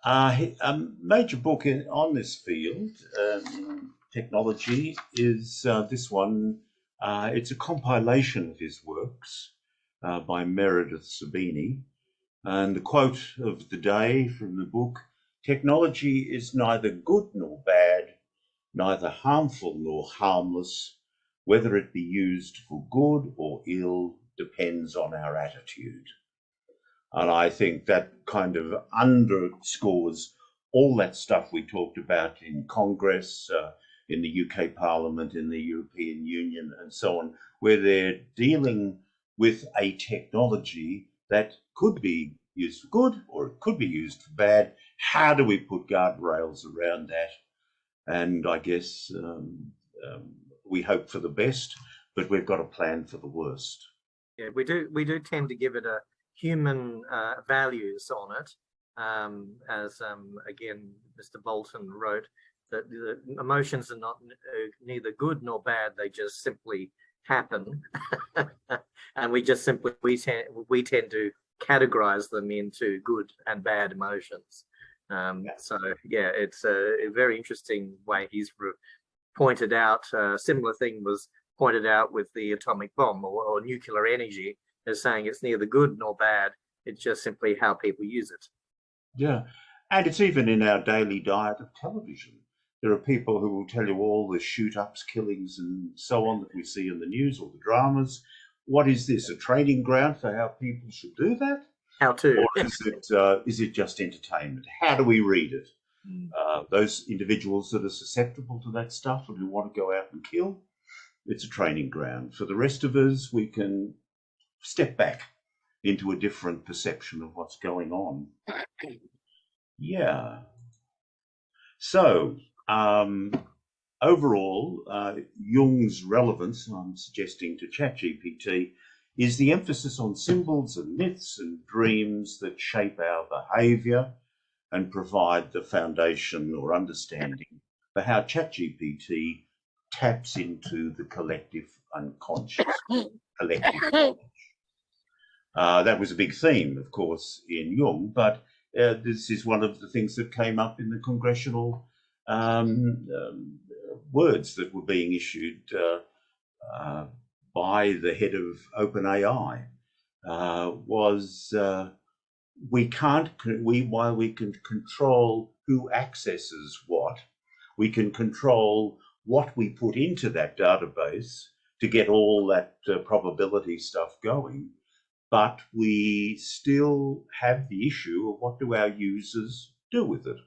A major book on this field, technology, is this one. It's a compilation of his works by Meredith Sabini. And the quote of the day from the book, "Technology is neither good nor bad, neither harmful nor harmless. Whether it be used for good or ill depends on our attitude." And I think that kind of underscores all that stuff we talked about in Congress, in the UK Parliament, in the European Union, and so on, where they're dealing with a technology that could be used for good or it could be used for bad. How do we put guardrails around that? And I guess we hope for the best, but we've got a plan for the worst. Yeah, we do tend to give it a human values on it, as again Mr. Bolton wrote, that the emotions are not neither good nor bad, they just simply happen. And we tend to categorize them into good and bad emotions. So yeah, it's a very interesting way he's pointed out. A similar thing was pointed out with the atomic bomb or nuclear energy, as saying it's neither good nor bad. It's just simply how people use it. Yeah, and it's even in our daily diet of television. There are people who will tell you all the shoot-ups, killings, and so on that we see in the news or the dramas. What is this, a training ground for how people should do that? How to? Or is it just entertainment? How do we read it? Those individuals that are susceptible to that stuff and who want to go out and kill, it's a training ground. For the rest of us, we can step back into a different perception of what's going on. Yeah. So, overall, Jung's relevance, I'm suggesting to ChatGPT, is the emphasis on symbols and myths and dreams that shape our behaviour and provide the foundation or understanding for how ChatGPT taps into the collective unconscious, collective knowledge. That was a big theme, of course, in Jung, but this is one of the things that came up in the congressional words that were being issued by the head of OpenAI, while we can control who accesses what, we can control what we put into that database to get all that probability stuff going. But we still have the issue of what do our users do with it?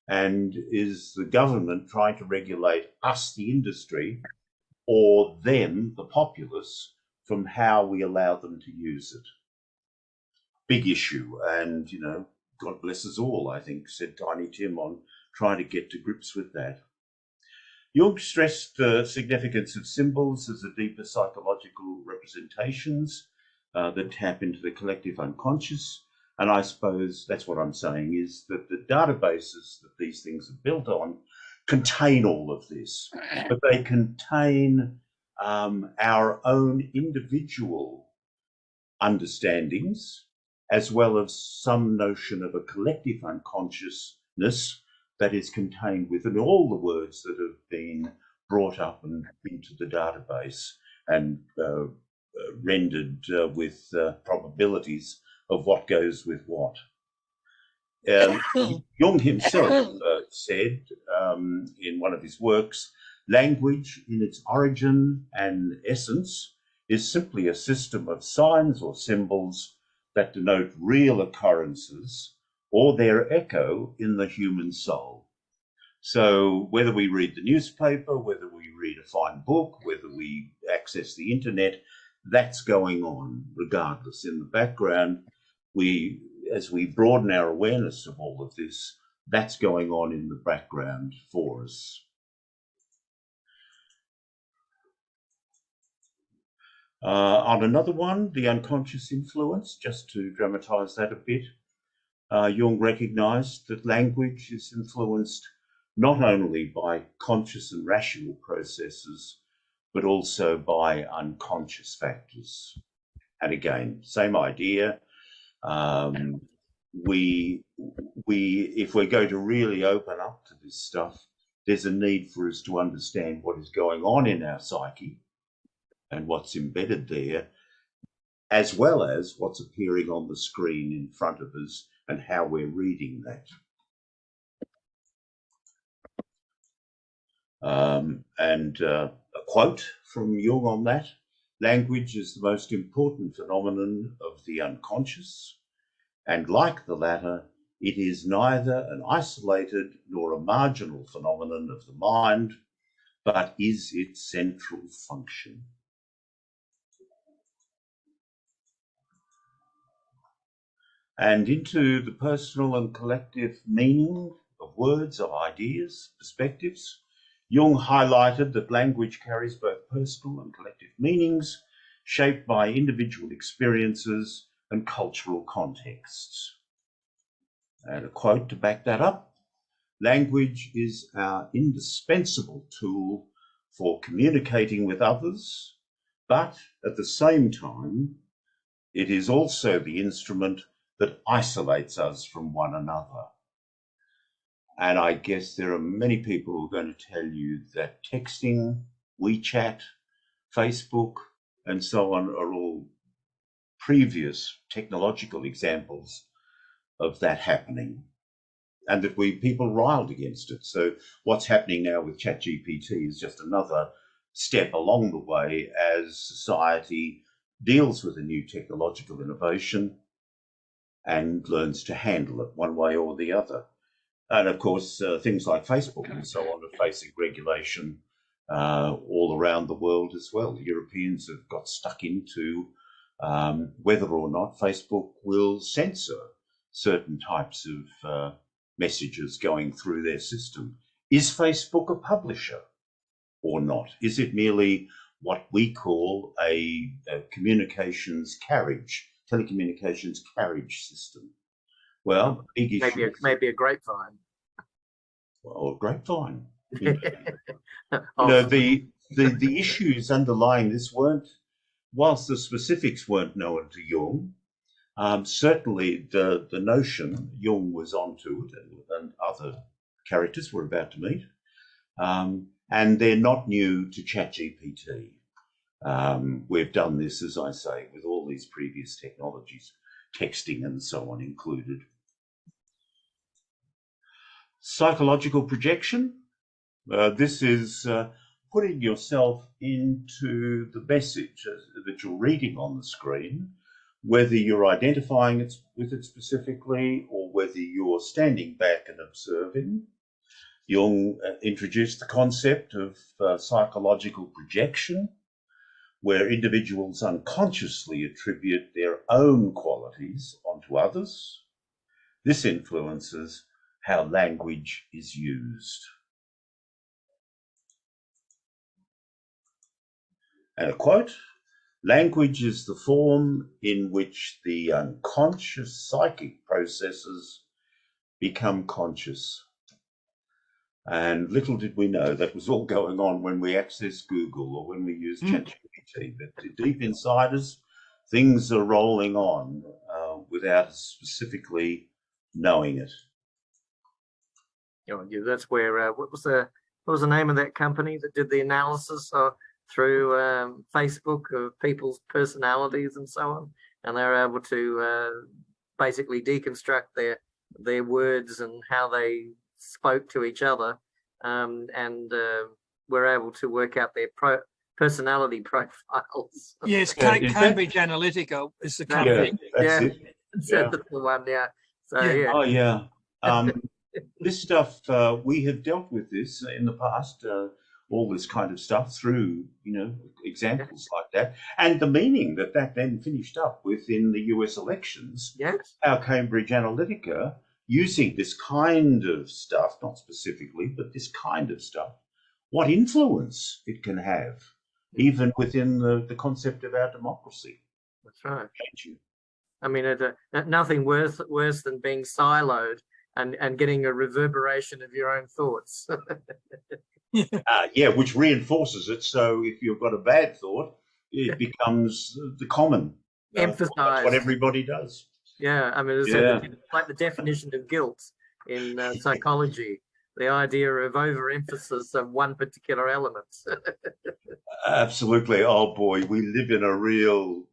And is the government trying to regulate us, the industry, or them, the populace, from how we allow them to use it? Big issue. And, you know, God bless us all, I think, said Tiny Tim on trying to get to grips with that. Jung stressed the significance of symbols as the deeper psychological representations that tap into the collective unconscious. And I suppose that's what I'm saying, is that the databases that these things are built on contain all of this, but they contain our own individual understandings, as well as some notion of a collective unconsciousness that is contained within all the words that have been brought up and into the database and rendered with probabilities of what goes with what. Jung himself said in one of his works, language in its origin and essence is simply a system of signs or symbols that denote real occurrences or their echo in the human soul. So whether we read the newspaper, whether we read a fine book, whether we access the internet, that's going on regardless. In the background, as we broaden our awareness of all of this, that's going on in the background for us. On another one, the unconscious influence, just to dramatise that a bit, Jung recognised that language is influenced not only by conscious and rational processes, but also by unconscious factors. And again, same idea. If we're going to really open up to this stuff, there's a need for us to understand what is going on in our psyche and what's embedded there, as well as what's appearing on the screen in front of us and how we're reading that. A quote from Jung on that: language is the most important phenomenon of the unconscious, and like the latter, it is neither an isolated nor a marginal phenomenon of the mind, but is its central function. And into the personal and collective meaning of words, of ideas, perspectives, Jung highlighted that language carries both personal and collective meanings, shaped by individual experiences and cultural contexts. And a quote to back that up: language is our indispensable tool for communicating with others, but at the same time, it is also the instrument that isolates us from one another. And I guess there are many people who are going to tell you that texting, WeChat, Facebook, and so on are all previous technological examples of that happening, and that people riled against it. So what's happening now with ChatGPT is just another step along the way as society deals with a new technological innovation and learns to handle it one way or the other. And of course, things like Facebook and so on are facing regulation all around the world as well. The Europeans have got stuck into whether or not Facebook will censor certain types of messages going through their system. Is Facebook a publisher or not? Is it merely what we call a communications carriage, telecommunications carriage system? Well, big issue. Maybe a grapevine. Well, grapevine. You know, the issues underlying this weren't, whilst the specifics weren't known to Jung, certainly the notion, Jung was onto it, and other characters we're about to meet, and they're not new to ChatGPT. We've done this, as I say, with all these previous technologies, texting and so on included. Psychological projection. This is putting yourself into the message that you're reading on the screen, whether you're identifying with it specifically or whether you're standing back and observing. Jung introduced the concept of psychological projection, where individuals unconsciously attribute their own qualities onto others. This influences how language is used. And a quote, "Language is the form in which the unconscious psychic processes become conscious." And little did we know that was all going on when we accessed Google or when we used ChatGPT. But deep inside us, things are rolling on without us specifically knowing it. Yeah, that's where what was the name of that company that did the analysis through Facebook of people's personalities and so on, and they were able to basically deconstruct their words and how they spoke to each other, and were able to work out their personality profiles. Yes, Cambridge Analytica is the company. That's the one. Yeah. So Yeah. yeah. Oh yeah. This stuff, we have dealt with this in the past, all this kind of stuff through, examples like that. And the meaning that then finished up with in the US elections, Yes. how Cambridge Analytica, using this kind of stuff, not specifically, but this kind of stuff, what influence it can have, even within the concept of our democracy. That's right. Thank you. I mean, nothing worse than being siloed and getting a reverberation of your own thoughts. Yeah, which reinforces it. So if you've got a bad thought, it becomes the common. Emphasized. That's what everybody does. Yeah, I mean, it's like the definition of guilt in psychology, the idea of overemphasis of one particular element. Absolutely. Oh boy, we live in a real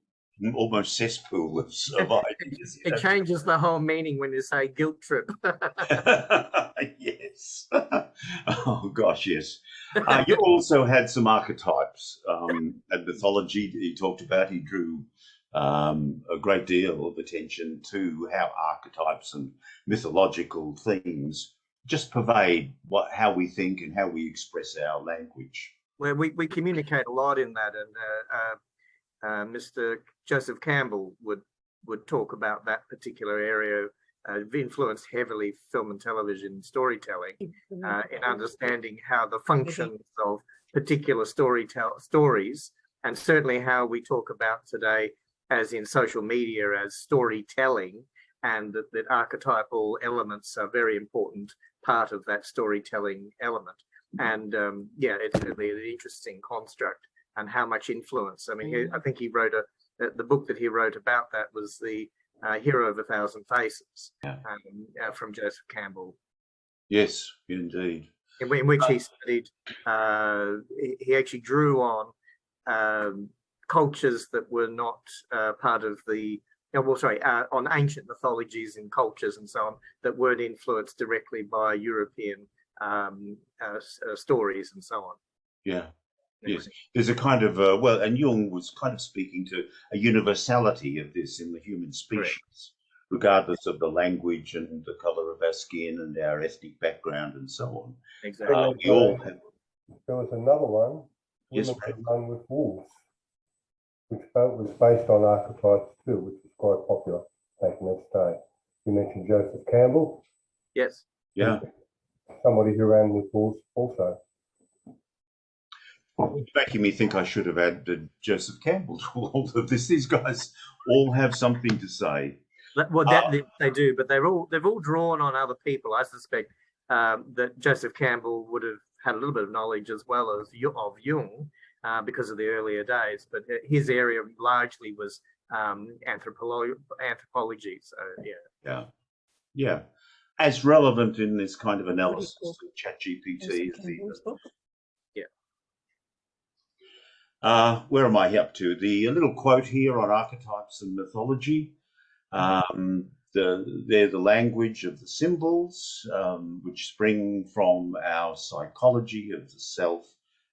almost cesspool of ideas. It changes the whole meaning when you say guilt trip. Yes. Oh gosh, yes. You also had some archetypes and mythology he talked about. He drew a great deal of attention to how archetypes and mythological themes just pervade how we think and how we express our language. Well, we communicate a lot in that, and Mr. Joseph Campbell would talk about that particular area. Influenced heavily film and television storytelling in understanding how the functions of particular stories, and certainly how we talk about today as in social media as storytelling, and that archetypal elements are a very important part of that storytelling element. And it's really an interesting construct and how much influence. I mean, I think he wrote the book that he wrote about that was the Hero of a Thousand Faces, from Joseph Campbell. Yes, indeed. In which he studied, he actually drew on cultures that were not part of the, on ancient mythologies and cultures and so on that weren't influenced directly by European stories and so on. Yeah. Yes, there's a kind of well, and Jung was kind of speaking to a universality of this in the human species, correct, regardless of the language and the color of our skin and our ethnic background and so on. Exactly. We all have. There was another one, Yes, Women with Wolves, which was based on archetypes too, which was quite popular back in its day. You mentioned Joseph Campbell. Yes. Yeah. Somebody who ran with wolves also. It's making me think I should have added Joseph Campbell to all of this. These guys all have something to say. Well, they do, but they've all drawn on other people. I suspect that Joseph Campbell would have had a little bit of knowledge as well as of Jung because of the earlier days, but his area largely was anthropology. So yeah, as relevant in this kind of analysis of ChatGPT. Where am I up to? The little quote here on archetypes and mythology. They're the language of the symbols, which spring from our psychology of the self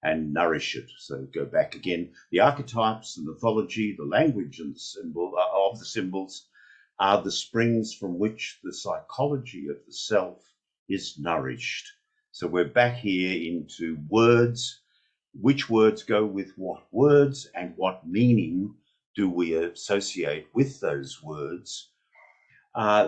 and nourish it. So go back again. The archetypes, the mythology, the language and the symbol of the symbols are the springs from which the psychology of the self is nourished. So we're back here into words. Which words go with what words and what meaning do we associate with those words?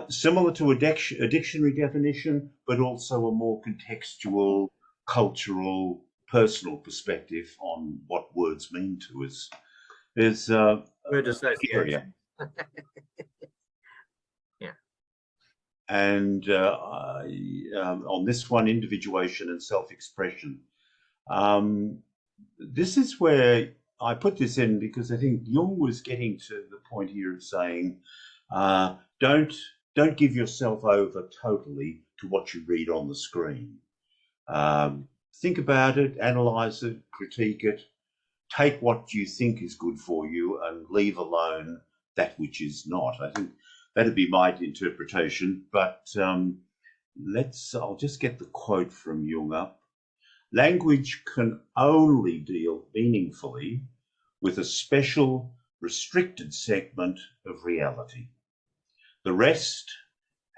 Similar to a dictionary definition, but also a more contextual, cultural, personal perspective on what words mean to us. There's word association. Yeah. And on this one, individuation and self-expression. This is where I put this in because I think Jung was getting to the point here of saying, don't give yourself over totally to what you read on the screen. Think about it, analyze it, critique it, take what you think is good for you and leave alone that which is not. I think that'd be my interpretation, but I'll just get the quote from Jung up. Language can only deal meaningfully with a special, restricted segment of reality. The rest,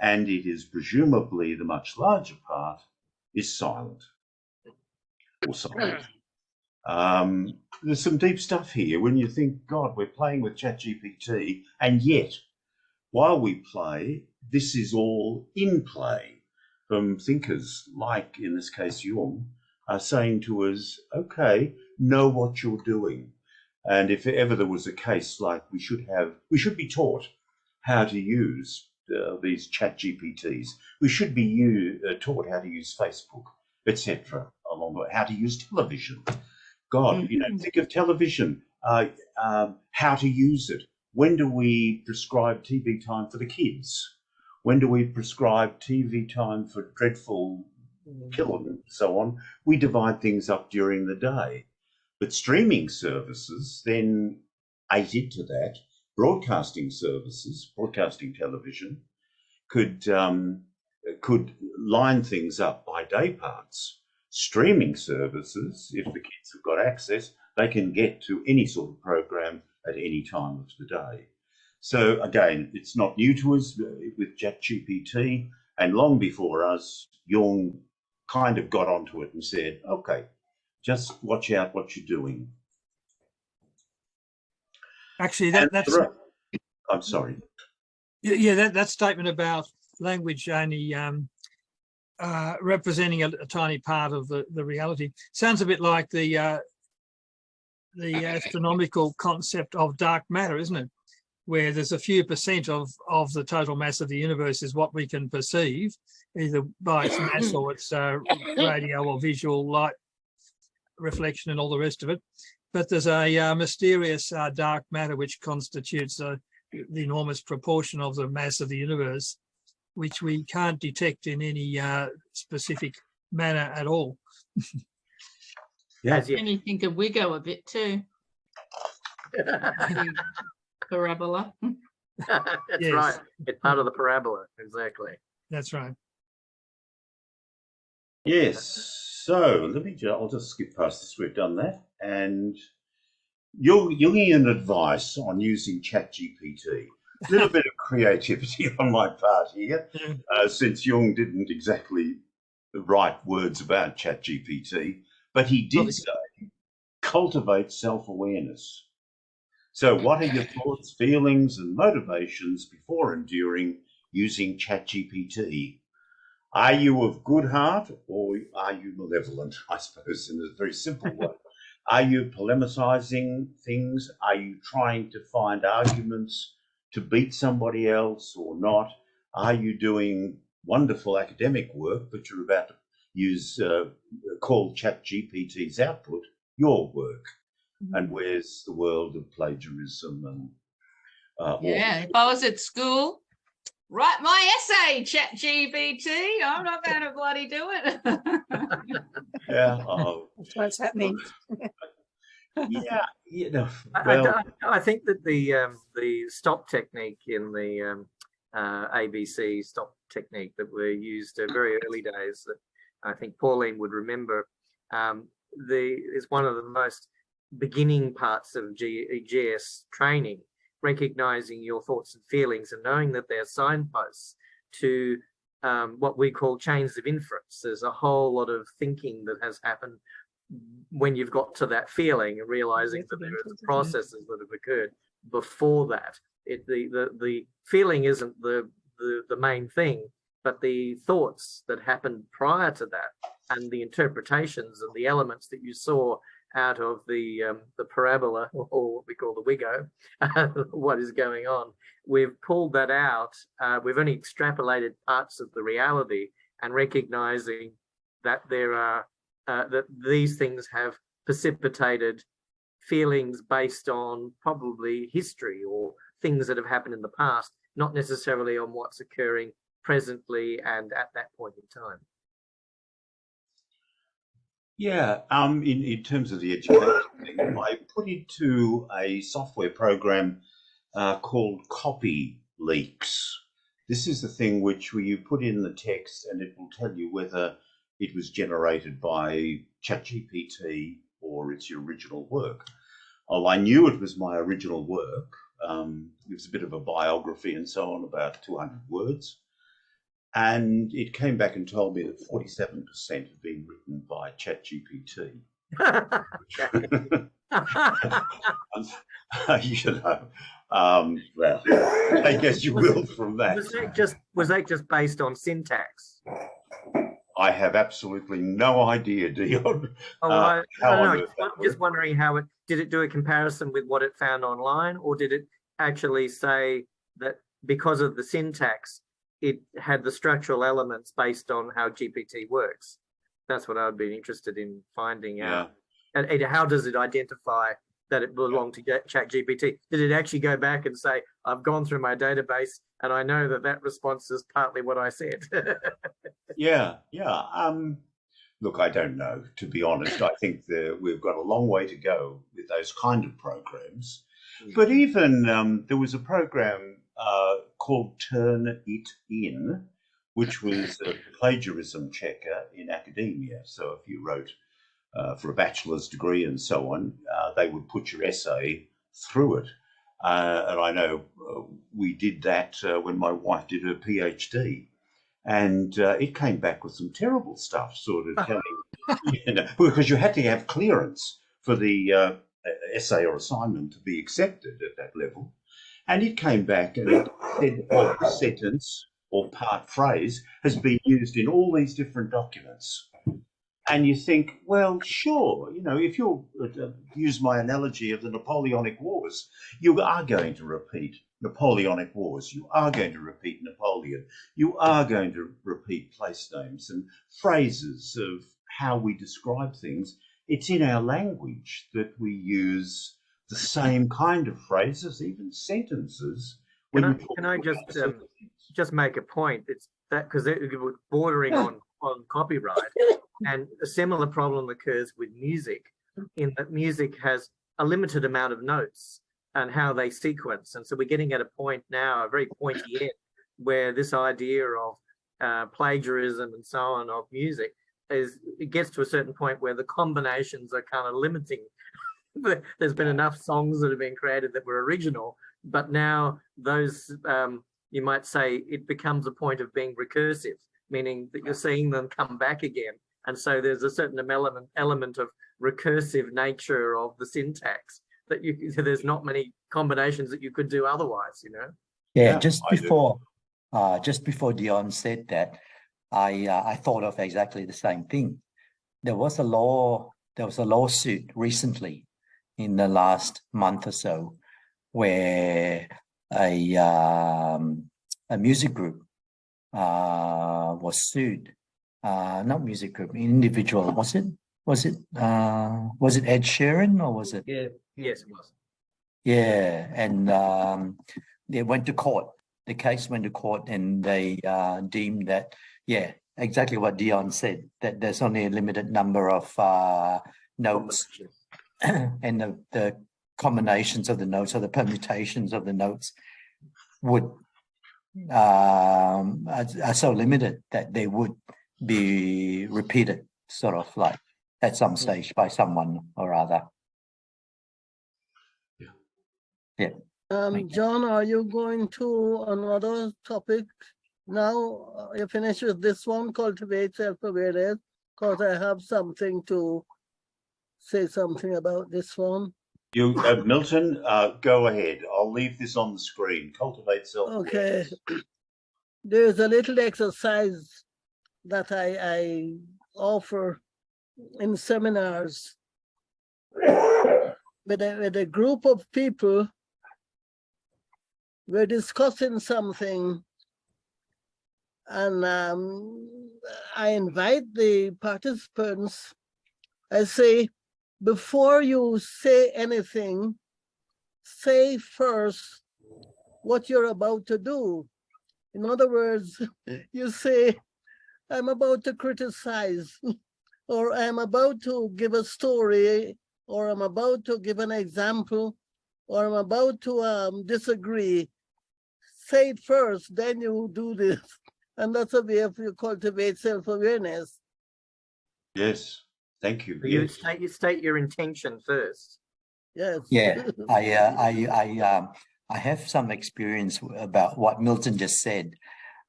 and it is presumably the much larger part, is silent or silent. There's some deep stuff here when you think, God, we're playing with ChatGPT, and yet, while we play, this is all in play from thinkers like, in this case, Jung, are saying to us, okay, know what you're doing. And if ever there was a case like we should be taught how to use these ChatGPTs. We should be taught how to use Facebook, etc. Along the way, how to use television. God, think of television, how to use it. When do we prescribe TV time for the kids? When do we prescribe TV time for dreadful killing and so on? We divide things up during the day. But streaming services then ate into that. Broadcasting services, broadcasting television, could line things up by day parts. Streaming services, if the kids have got access, they can get to any sort of program at any time of the day. So again, it's not new to us with ChatGPT, and long before us, Jung kind of got onto it and said, okay, just watch out what you're doing. Actually, that's... I'm sorry. Yeah, that statement about language only representing a tiny part of the reality sounds a bit like the astronomical concept of dark matter, isn't it? Where there's a few percent of the total mass of the universe is what we can perceive, either by its mass or its radio or visual light reflection and all the rest of it. But there's a mysterious dark matter which constitutes the enormous proportion of the mass of the universe, which we can't detect in any specific manner at all. Yeah, and you think of Wiggo a bit too. The parabola. That's Yes. right. It's part of the parabola. Exactly. That's right. Yes. So I'll just skip past this. We've done that. And Jungian advice on using ChatGPT. A little bit of creativity on my part here, since Jung didn't exactly write words about ChatGPT, but he did say, cultivate self-awareness. So what are your thoughts, feelings, and motivations before and during using ChatGPT? Are you of good heart or are you malevolent, I suppose, in a very simple way? Are you polemicizing things? Are you trying to find arguments to beat somebody else or not? Are you doing wonderful academic work, but you're about to use, call ChatGPT's output your work? And where's the world of plagiarism and Yeah, if I was at school, write my essay, ChatGPT. I'm not going to bloody do it. yeah, That's what's happening. yeah, you know, well, I think that the stop technique in the ABC stop technique that were used very early days, that I think Pauline would remember, is one of the most beginning parts of GS training, recognizing your thoughts and feelings and knowing that they're signposts to what we call chains of inference. There's a whole lot of thinking that has happened when you've got to that feeling and realizing that there are processes that have occurred before that. The feeling isn't the main thing, but the thoughts that happened prior to that and the interpretations and the elements that you saw out of the parabola, or what we call the Wigo, what is going on. We've pulled that out. We've only extrapolated parts of the reality and recognizing that there are that these things have precipitated feelings based on probably history or things that have happened in the past, not necessarily on what's occurring presently and at that point in time. yeah, in terms of the education thing, I put into a software program called Copy Leaks. This is the thing where you put in the text and it will tell you whether it was generated by ChatGPT or it's your original work. Oh, I knew it was my original work. It was a bit of a biography and so on, about 200 words. And it came back and told me that 47% had been written by ChatGPT. You know, well, I guess you will from that. Was that just based on syntax? I have absolutely no idea, Dion. I don't know. I'm just wondering did it do a comparison with what it found online, or did it actually say that because of the syntax, it had the structural elements based on how GPT works? That's what I'd be interested in finding out. And how does it identify that it belonged to ChatGPT? Did it actually go back and say, I've gone through my database and I know that response is partly what I said? Yeah. Look, I don't know, to be honest. I think we've got a long way to go with those kind of programs. But even there was a program called Turn It In, which was a plagiarism checker in academia. So if you wrote for a bachelor's degree and so on, they would put your essay through it. And I know we did that when my wife did her PhD. And it came back with some terrible stuff, sort of telling, because you had to have clearance for the essay or assignment to be accepted at that level. And it came back and it said, oh, this sentence or part phrase has been used in all these different documents. And you think, well, sure, if you use my analogy of the Napoleonic Wars, you are going to repeat Napoleonic Wars. You are going to repeat Napoleon. You are going to repeat place names and phrases of how we describe things. It's in our language that we use the same kind of phrases, even sentences. Can I just make a point? It's that because it was bordering on copyright, and a similar problem occurs with music, in that music has a limited amount of notes. and how they sequence. And so we're getting at a point now, a very pointy end, where this idea of plagiarism and so on of music it gets to a certain point where the combinations are kind of limiting. There's been enough songs that have been created that were original, but now those, you might say, it becomes a point of being recursive, meaning that you're seeing them come back again. And so there's a certain element of recursive nature of the syntax that there's not many combinations that you could do otherwise, you know? Yeah, just before Dion said that, I thought of exactly the same thing. There was a lawsuit recently in the last month or so where a music group was sued. Not music group, individual. Was it Ed Sheeran or was it? Yeah, yes, it was. Yeah, and they went to court. The case went to court, and they deemed that, yeah, exactly what Dion said, that there's only a limited number of notes, and the combinations of the notes or the permutations of the notes would are so limited that they would be repeated, sort of like at some stage by someone or other. Yeah. John, are you going to another topic now? You finished with this one, cultivate self-awareness, because I have something to say something about this one. You, Milton, go ahead. I'll leave this on the screen. Cultivate self-awareness. Okay. There's a little exercise that I offer in seminars with a group of people. We're discussing something, and I invite the participants. I say, before you say anything, say first what you're about to do. In other words, you say, I'm about to criticize, or I'm about to give a story, or I'm about to give an example, or I'm about to disagree. Say it first, then you do this. And that's a way of you cultivate self-awareness. Yes, thank you. You state your intention first. Yes. Yeah, I have some experience about what Milton just said.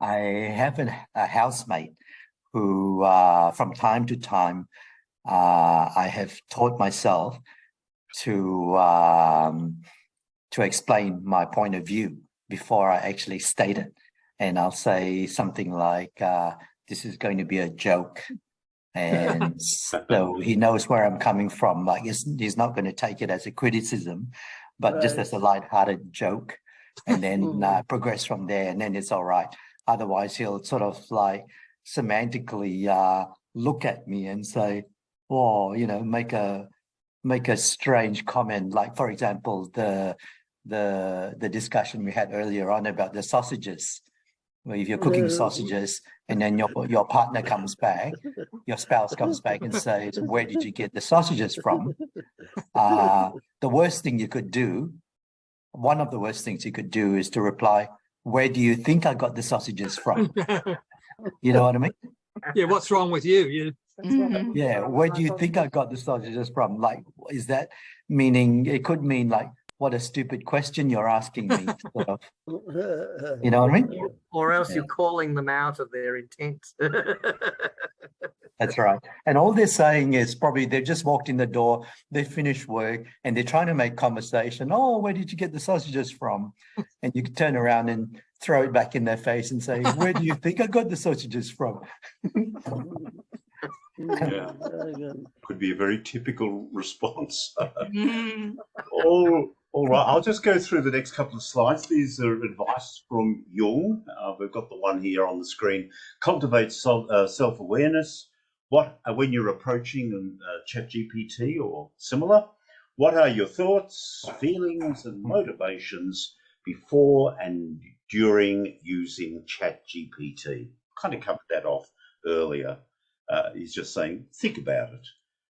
I have a housemate who, from time to time, I have taught myself to explain my point of view before I actually state it. And I'll say something like, this is going to be a joke. And so he knows where I'm coming from. Like he's not going to take it as a criticism, but just as a lighthearted joke, and then progress from there, and then it's all right. Otherwise, he'll sort of like semantically look at me and say, "Oh, you know, make a strange comment." Like, for example, the discussion we had earlier on about the sausages. Well, if you're cooking sausages and then your partner comes back, your spouse comes back and says, "Where did you get the sausages from?" The worst thing you could do, one of the worst things you could do, is to reply, "Where do you think I got the sausages from?" You know what I mean? Yeah, what's wrong with you? Yeah, where do you think I got the sausages from? Like, is that meaning, it could mean like, what a stupid question you're asking me, sort of. You know what I mean? Or else you're calling them out of their intent. That's right. And all they're saying is probably they've just walked in the door, they finished work, and they're trying to make conversation. "Oh, where did you get the sausages from?" And you can turn around and throw it back in their face and say, "Where do you think I got the sausages from?" Yeah. Could be a very typical response. All right, I'll just go through the next couple of slides. These are advice from Jung. We've got the one here on the screen. Cultivate self-awareness. When you're approaching ChatGPT or similar, what are your thoughts, feelings, and motivations before and during using ChatGPT? Kind of covered that off earlier. He's just saying, think about it.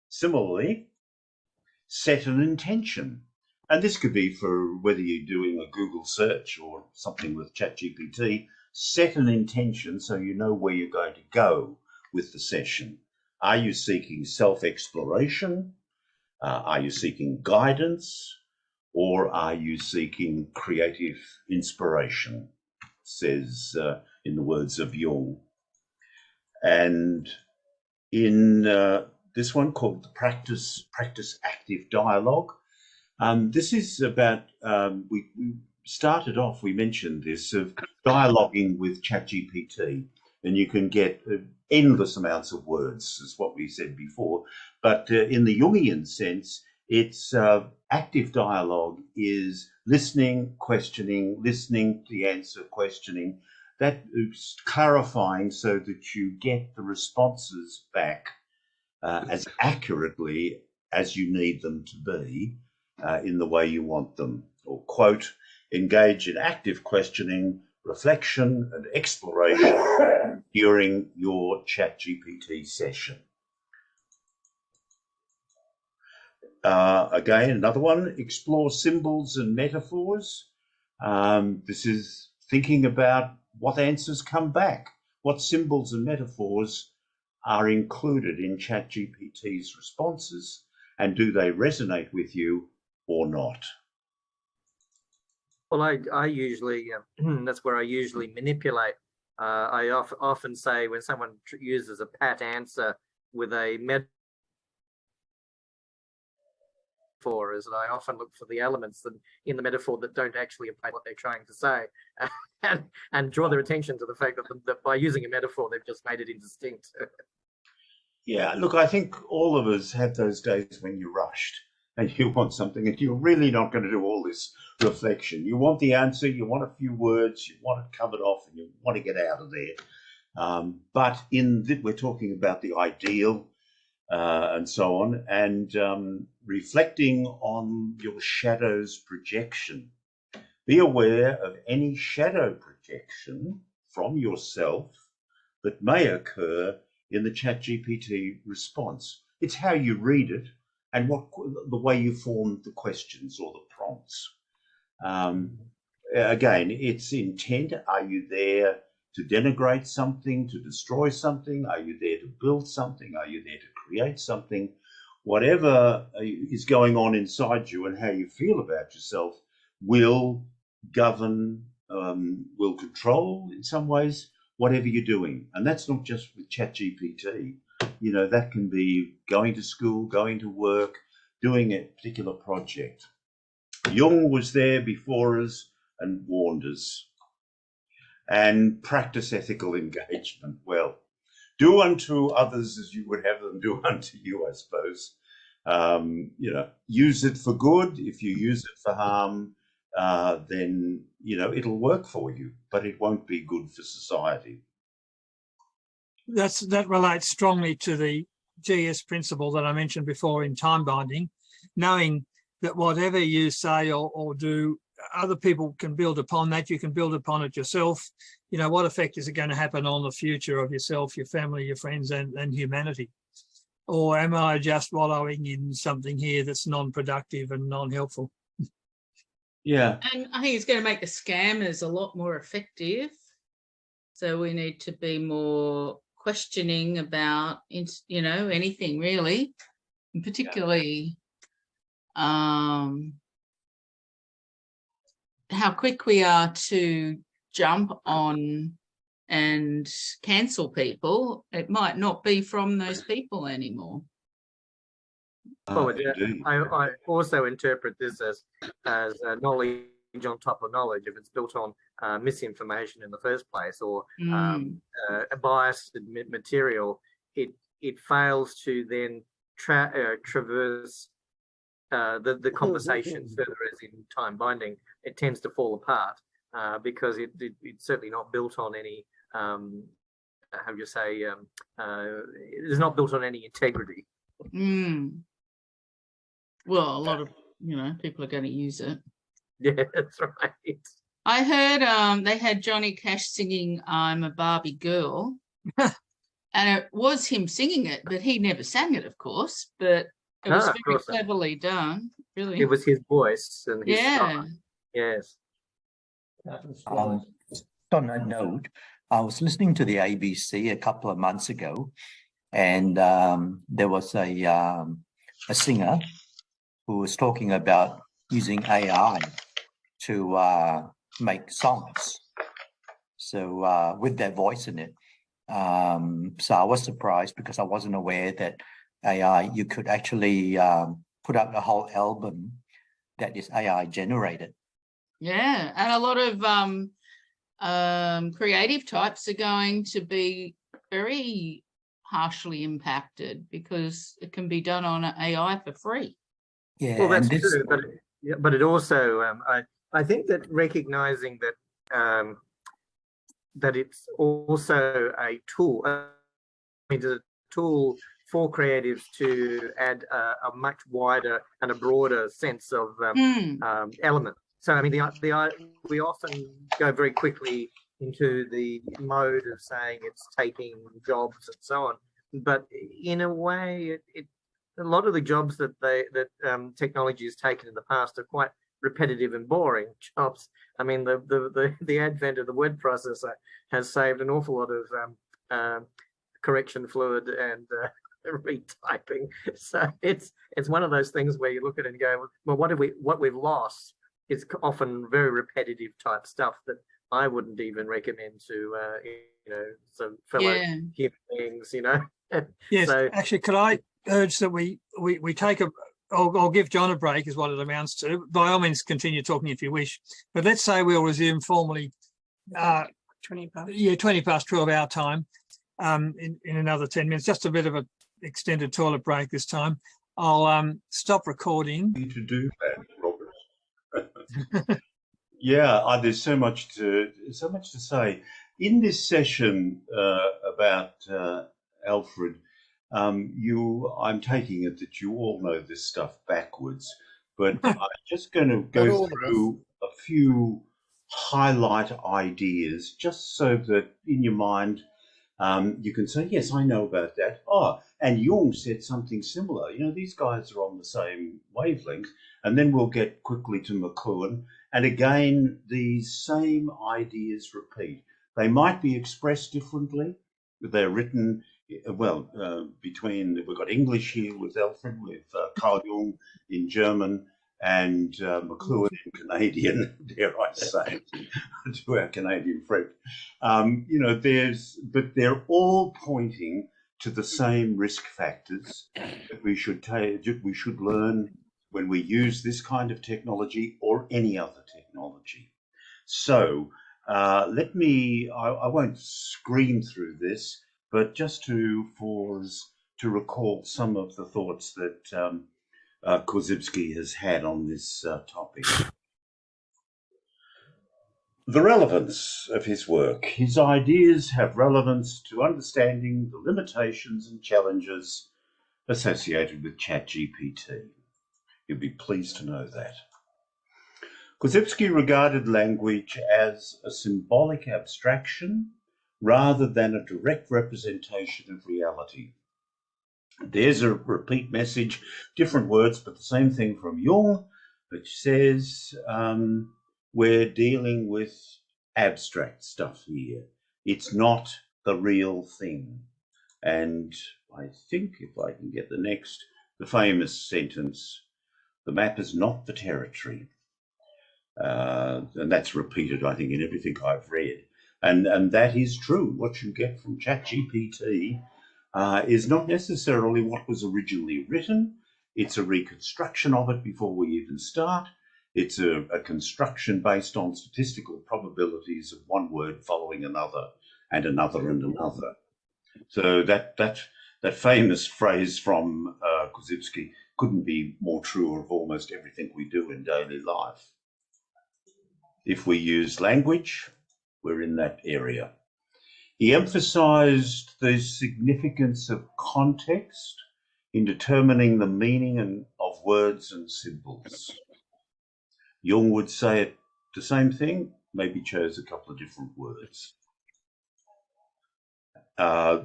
Similarly, set an intention. And this could be for whether you're doing a Google search or something with ChatGPT. Set an intention so you know where you're going to go with the session. Are you seeking self-exploration? Are you seeking guidance? Or are you seeking creative inspiration? Says in the words of Jung. And in this one called the Practice Active Dialogue, this is about, we started off, we mentioned this, of dialoguing with ChatGPT, and you can get endless amounts of words, is what we said before. But in the Jungian sense, it's active dialogue is listening, questioning, listening to the answer, questioning, that is clarifying so that you get the responses back as accurately as you need them to be in the way you want them. Or quote, engage in active questioning, reflection and exploration during your ChatGPT session. Again, another one, explore symbols and metaphors. This is thinking about what answers come back, what symbols and metaphors are included in ChatGPT's responses, and do they resonate with you or not? Well, I usually, that's where I usually manipulate. I often say when someone uses a pat answer with a metaphor, is that I often look for the elements that in the metaphor that don't actually apply what they're trying to say, and draw their attention to the fact that by using a metaphor, they've just made it indistinct. Yeah, look, I think all of us have those days when you're rushed and you want something and you're really not going to do all this reflection. You want the answer, you want a few words, you want it covered off, and you want to get out of there. But we're talking about the ideal and so on, and reflecting on your shadow's projection. Be aware of any shadow projection from yourself that may occur in the ChatGPT response. It's how you read it and the way you form the questions or the prompts. Again, it's intent. Are you there to denigrate something, to destroy something? Are you there to build something? Are you there to create something? Whatever is going on inside you and how you feel about yourself will govern, will control in some ways whatever you're doing. And that's not just with ChatGPT. You know, that can be going to school, going to work, doing a particular project. Jung was there before us and warned us. And practice ethical engagement. Well, do unto others as you would have them do unto you, I suppose. You know, use it for good. If you use it for harm, then, you know, it'll work for you, but it won't be good for society. That relates strongly to the GS principle that I mentioned before in time binding, knowing that whatever you say or do, other people can build upon that. You can build upon it yourself. You know, what effect is it going to happen on the future of yourself, your family, your friends, and humanity? Or am I just wallowing in something here that's non-productive and non-helpful? Yeah. And I think it's going to make the scammers a lot more effective. So we need to be more questioning about, you know, anything really, and particularly how quick we are to jump on and cancel people. It might not be from those people anymore. Well, I also interpret this as knowledge on top of knowledge. If it's built on misinformation in the first place, or a biased material, it fails to then traverse the conversation further. As in time binding, it tends to fall apart because it's certainly not built on any how you say it's not built on any integrity. Well, a lot of, you know, people are going to use it. Yeah, that's right. I heard they had Johnny Cash singing "I'm a Barbie Girl," and it was him singing it, but he never sang it, of course. But It was of very course. cleverly done, really. It was his voice and his Yeah. style. Yes. On that note, I was listening to the ABC a couple of months ago, and there was a singer who was talking about using AI to make songs. So with their voice in it. So I was surprised because I wasn't aware that AI, you could actually put out a whole album that is AI generated. Yeah, and a lot of creative types are going to be very harshly impacted because it can be done on AI for free. Yeah, well, that's true, but it also I think that recognizing that that it's also a tool. It's a tool for creatives to add a much wider and a broader sense of element. So I mean, we often go very quickly into the mode of saying it's taking jobs and so on, but in a way, a lot of the jobs that technology has taken in the past are quite repetitive and boring jobs. I mean, the advent of the word processor has saved an awful lot of correction fluid and retyping. So it's one of those things where you look at it and go, well, what we've lost is often very repetitive type stuff that I wouldn't even recommend to some fellow human beings. Yes, so, actually, could I urge that we take I'll give John a break is what it amounts to. By all means, continue talking if you wish. But let's say we'll resume formally 20 past 12 our time in another 10 minutes, just a bit of an extended toilet break this time. I'll stop recording. To do that, Robert. Yeah, there's so much to say in this session about Alfred. I'm taking it that you all know this stuff backwards, but I'm just going to go through a few highlight ideas just so that in your mind you can say, yes, I know about that. Oh, and Jung said something similar. These guys are on the same wavelength. And then we'll get quickly to McLuhan. And again, these same ideas repeat. They might be expressed differently. They're written, we've got English here with Alfred, with Carl Jung in German, and McLuhan in Canadian, dare I say, to our Canadian friend. But they're all pointing to the same risk factors that we should learn when we use this kind of technology or any other technology. So I won't scream through this, but just to recall some of the thoughts that Korzybski has had on this topic. The relevance of his work. His ideas have relevance to understanding the limitations and challenges associated with ChatGPT. You'll be pleased to know that. Korzybski regarded language as a symbolic abstraction rather than a direct representation of reality. There's a repeat message, different words, but the same thing from Jung, which says we're dealing with abstract stuff here. It's not the real thing. And I think if I can get the famous sentence, the map is not the territory. And that's repeated, I think, in everything I've read. And that is true. What you get from ChatGPT is not necessarily what was originally written. It's a reconstruction of it before we even start. It's a construction based on statistical probabilities of one word following another and another and another. So that famous phrase from Korzybski couldn't be more true of almost everything we do in daily life. If we use language, we're in that area. He emphasized the significance of context in determining the meaning of words and symbols. Jung would say the same thing, maybe chose a couple of different words.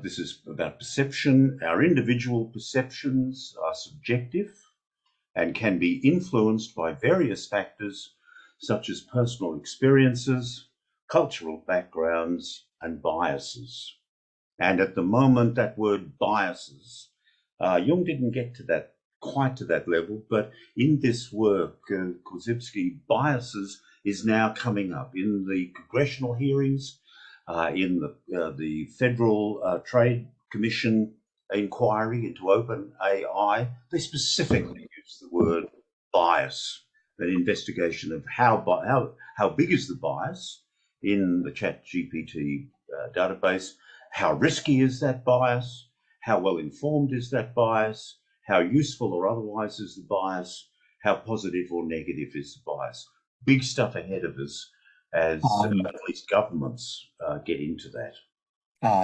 This is about perception. Our individual perceptions are subjective and can be influenced by various factors such as personal experiences, cultural backgrounds, and biases. And at the moment, that word biases, Jung didn't get to that quite to that level, but in this work, Korzybski, biases is now coming up in the congressional hearings, in the Federal Trade Commission inquiry into open AI. They specifically use the word bias, an investigation of how big is the bias in the ChatGPT database, how risky is that bias, how well informed is that bias, how useful or otherwise is the bias, how positive or negative is the bias. Big stuff ahead of us as at least governments get into that.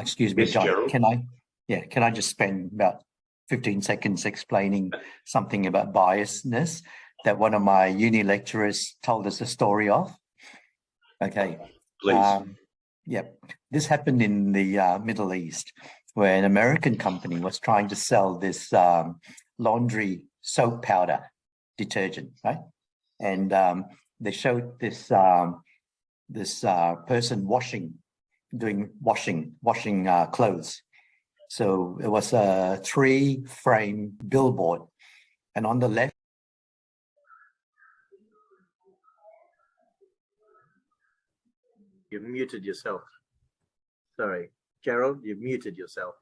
Excuse me, Yes, John, Gerald? can I just spend about 15 seconds explaining something about biasness that one of my uni lecturers told us a story of? Okay. Please. Yep. This happened in the Middle East, where an American company was trying to sell this laundry soap powder detergent, right? And they showed this person washing clothes. So it was a 3-frame billboard, and on the left. You've muted yourself. Sorry, Gerald, you've muted yourself.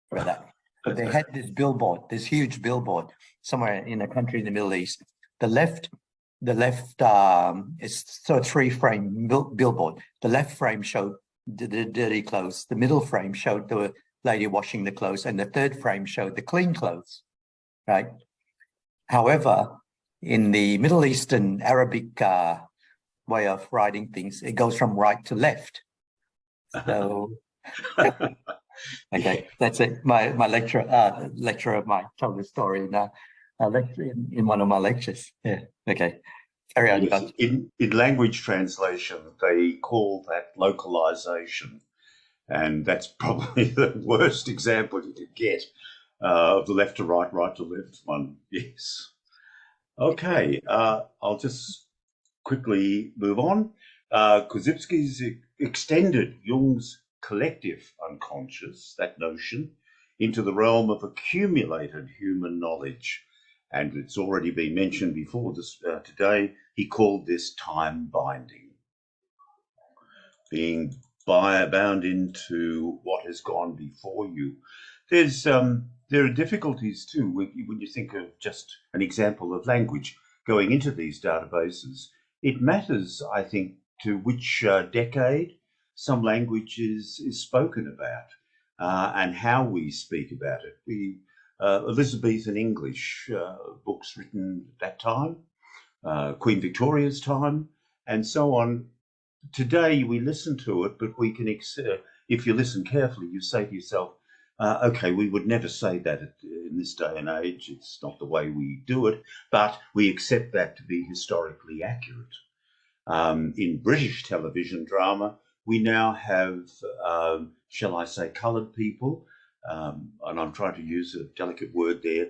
For that. But they had this billboard, this huge billboard, somewhere in a country in the Middle East. The left is so a 3-frame billboard. The left frame showed the dirty clothes. The middle frame showed the lady washing the clothes, and the third frame showed the clean clothes, right? However, in the Middle Eastern Arabic way of writing things, it goes from right to left. So, okay, that's it. My lecturer of mine told the story in one of my lectures. Yeah, okay. Carry on. Yes, in language translation, they call that localization, and that's probably the worst example you could get of the left to right, right to left one. Yes. Okay, I'll just quickly move on. Korzybski's extended Jung's collective unconscious, that notion, into the realm of accumulated human knowledge. And it's already been mentioned before this today, he called this time binding. Being bound into what has gone before you. There are difficulties too when you think of just an example of language going into these databases. It matters, I think, to which decade some language is spoken about and how we speak about it. Elizabethan English books written at that time, Queen Victoria's time, and so on. Today we listen to it, but we can, if you listen carefully, you say to yourself, okay, we would never say that in this day and age. It's not the way we do it, but we accept that to be historically accurate. In British television drama, we now have, shall I say, coloured people, and I'm trying to use a delicate word there,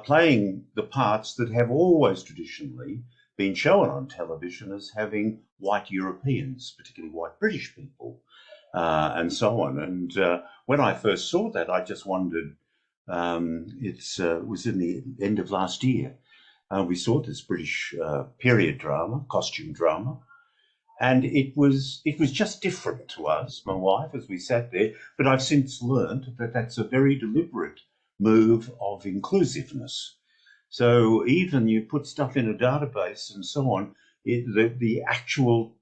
playing the parts that have always traditionally been shown on television as having white Europeans, particularly white British people, and so on. And when I first saw that, I just wondered, it was in the end of last year, we saw this British period drama, costume drama, and it was just different to us, my wife, as we sat there. But I've since learned that that's a very deliberate move of inclusiveness. So even you put stuff in a database and so on, the actual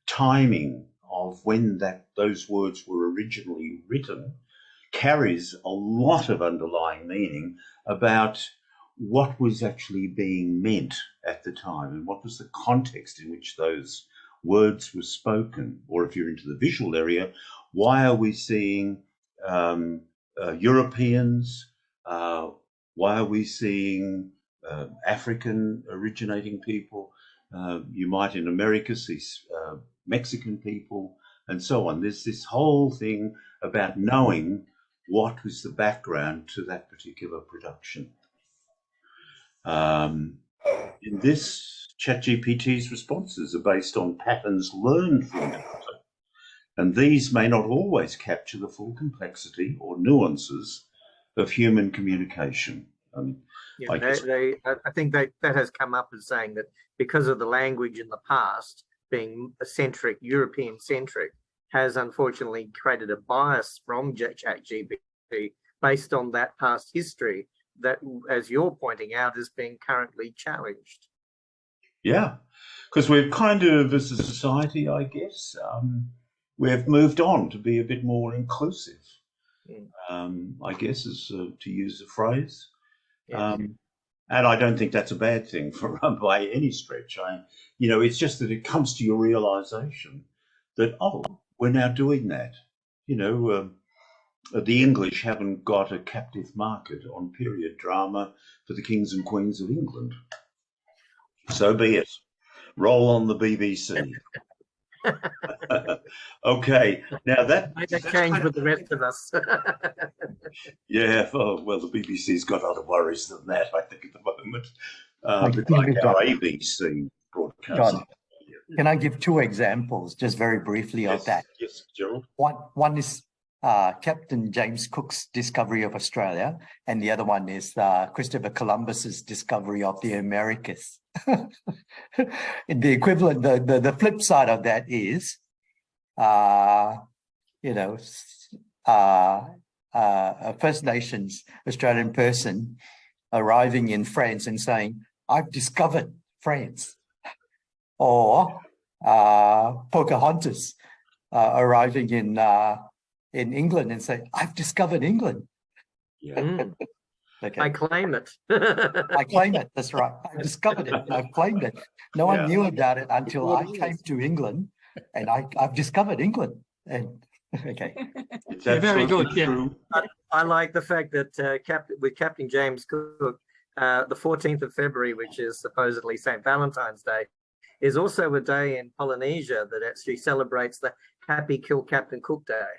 timing of when those words were originally written carries a lot of underlying meaning about what was actually being meant at the time and what was the context in which those words were spoken. Or if you're into the visual area, why are we seeing Europeans? Why are we seeing African originating people? You might in America see Mexican people, and so on. There's this whole thing about knowing what was the background to that particular production. In this, ChatGPT's responses are based on patterns learned from data, and these may not always capture the full complexity or nuances of human communication. Yeah, I think that has come up as saying that because of the language in the past being centric, European centric, has unfortunately created a bias from ChatGPT based on that past history that, as you're pointing out, is being currently challenged. Yeah, because we've kind of, as a society, I guess, we've moved on to be a bit more inclusive, I guess, is to use a phrase. Yes. And I don't think that's a bad thing for by any stretch. It's just that it comes to your realization that, oh, we're now doing that. The English haven't got a captive market on period drama for the kings and queens of England. So be it. Roll on the BBC. Okay, now that changed with the rest of us. Yeah, well, the BBC's got other worries than that, I think, at the moment. Like our ABC broadcast. John, can I give two examples, just very briefly, of that? Yes, Gerald. One is Captain James Cook's discovery of Australia, and the other one is Christopher Columbus's discovery of the Americas. The equivalent, the flip side of that is, a First Nations Australian person arriving in France and saying, "I've discovered France," or Pocahontas arriving in England and saying, "I've discovered England." Yeah. Okay. I claim it. I claim it. That's right. I discovered it. I've claimed it. No one knew about it until I came to England, and I've discovered England. And okay, very good. Yeah. I like the fact that with Captain James Cook, the 14th of February, which is supposedly St. Valentine's Day, is also a day in Polynesia that actually celebrates the Happy Kill Captain Cook Day.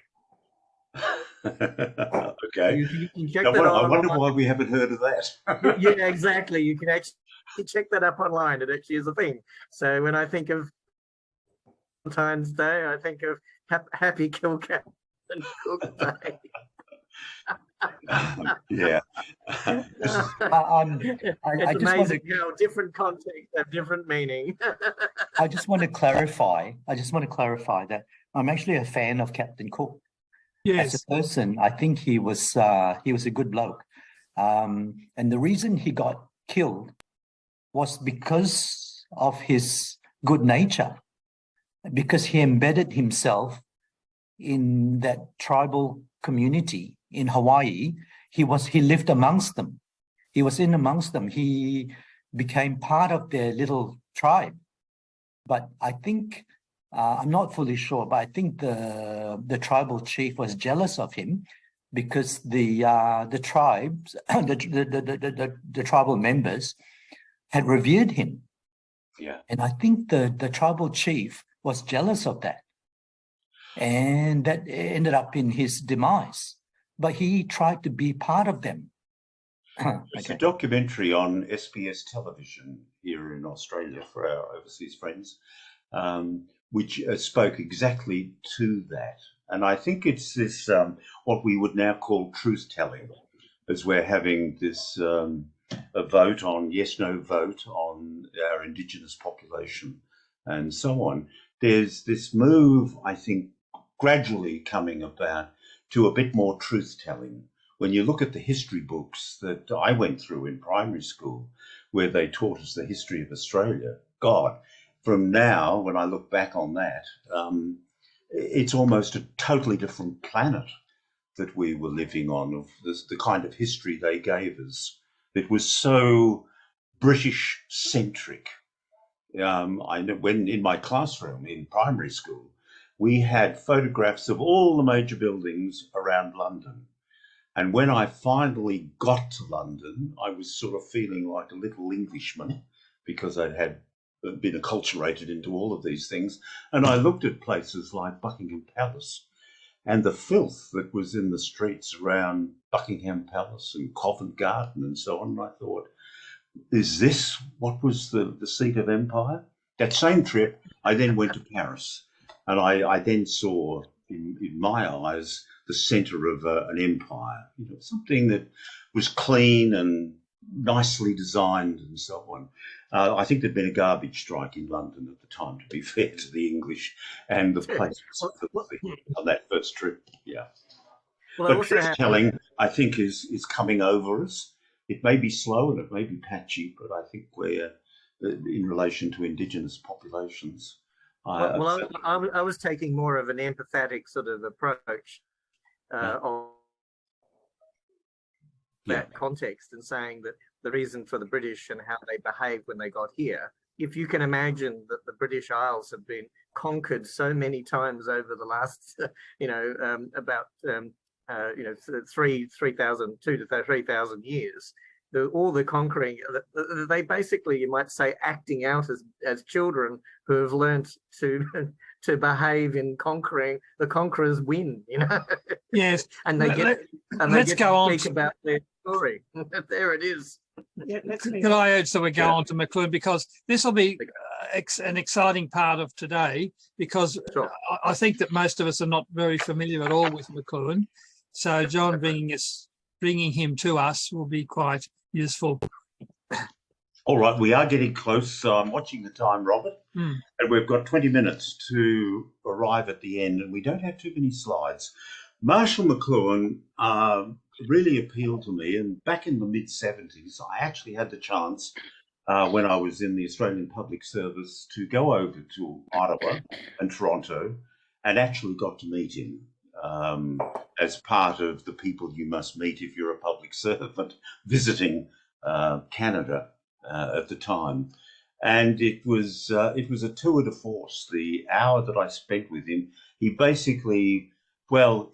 Okay. You can check I that out. I wonder why we haven't heard of that. Yeah, exactly. You can actually check that up online. It actually is a thing. So when I think of Valentine's Day, I think of Happy Kill Captain Cook Day. Yeah. It's amazing how different contexts have different meaning. I just want to clarify that I'm actually a fan of Captain Cook. Yes. As a person, I think he was a good bloke. And the reason he got killed was because of his good nature, because he embedded himself in that tribal community in Hawaii. He lived amongst them. He was in amongst them. He became part of their little tribe. But I think, I'm not fully sure, but I think the tribal chief was jealous of him because the tribes, the tribal members had revered him. Yeah. And I think the tribal chief was jealous of that. And that ended up in his demise. But he tried to be part of them. It's a documentary on SBS television here in Australia for our overseas friends, which spoke exactly to that. And I think it's this, what we would now call truth-telling, as we're having this a vote on yes-no vote on our Indigenous population and so on. There's this move, I think, gradually coming about to a bit more truth-telling. When you look at the history books that I went through in primary school, where they taught us the history of Australia, God, from now, when I look back on that, it's almost a totally different planet that we were living on, of the kind of history they gave us. It was so British-centric. I know when in my classroom in primary school, we had photographs of all the major buildings around London. And when I finally got to London, I was sort of feeling like a little Englishman because I'd had been acculturated into all of these things. And I looked at places like Buckingham Palace and the filth that was in the streets around Buckingham Palace and Covent Garden and so on. And I thought, is this what was the seat of empire? That same trip, I then went to Paris, and I then saw, in my eyes, the centre of an empire, something that was clean and nicely designed and so on. I think there'd been a garbage strike in London at the time, to be fair to the English, and the place was filthy on that first trip. Yeah. Well, but truth-telling, I think, is coming over us. It may be slow and it may be patchy, but I think we're, in relation to Indigenous populations. I was taking more of an empathetic sort of approach of that context, and saying that the reason for the British and how they behaved when they got here, if you can imagine that the British Isles have been conquered so many times over the last, about 3,000 to 3,000 years, all the conquering, they basically, you might say, acting out as children who have learnt to behave in conquering. The conquerors win, Yes, and they get to speak about their story. There it is. Yeah, can I urge that we go on to McLuhan, because this will be an exciting part of today, because I think that most of us are not very familiar at all with McLuhan. So John bringing him to us will be quite useful. All right, we are getting close. So I'm watching the time, Robert, and we've got 20 minutes to arrive at the end, and we don't have too many slides. Marshall McLuhan really appealed to me, and back in the mid-70s, I actually had the chance, when I was in the Australian Public Service, to go over to Ottawa and Toronto, and actually got to meet him as part of the people you must meet if you're a public servant visiting Canada at the time. And it was a tour de force. The hour that I spent with him, he basically, for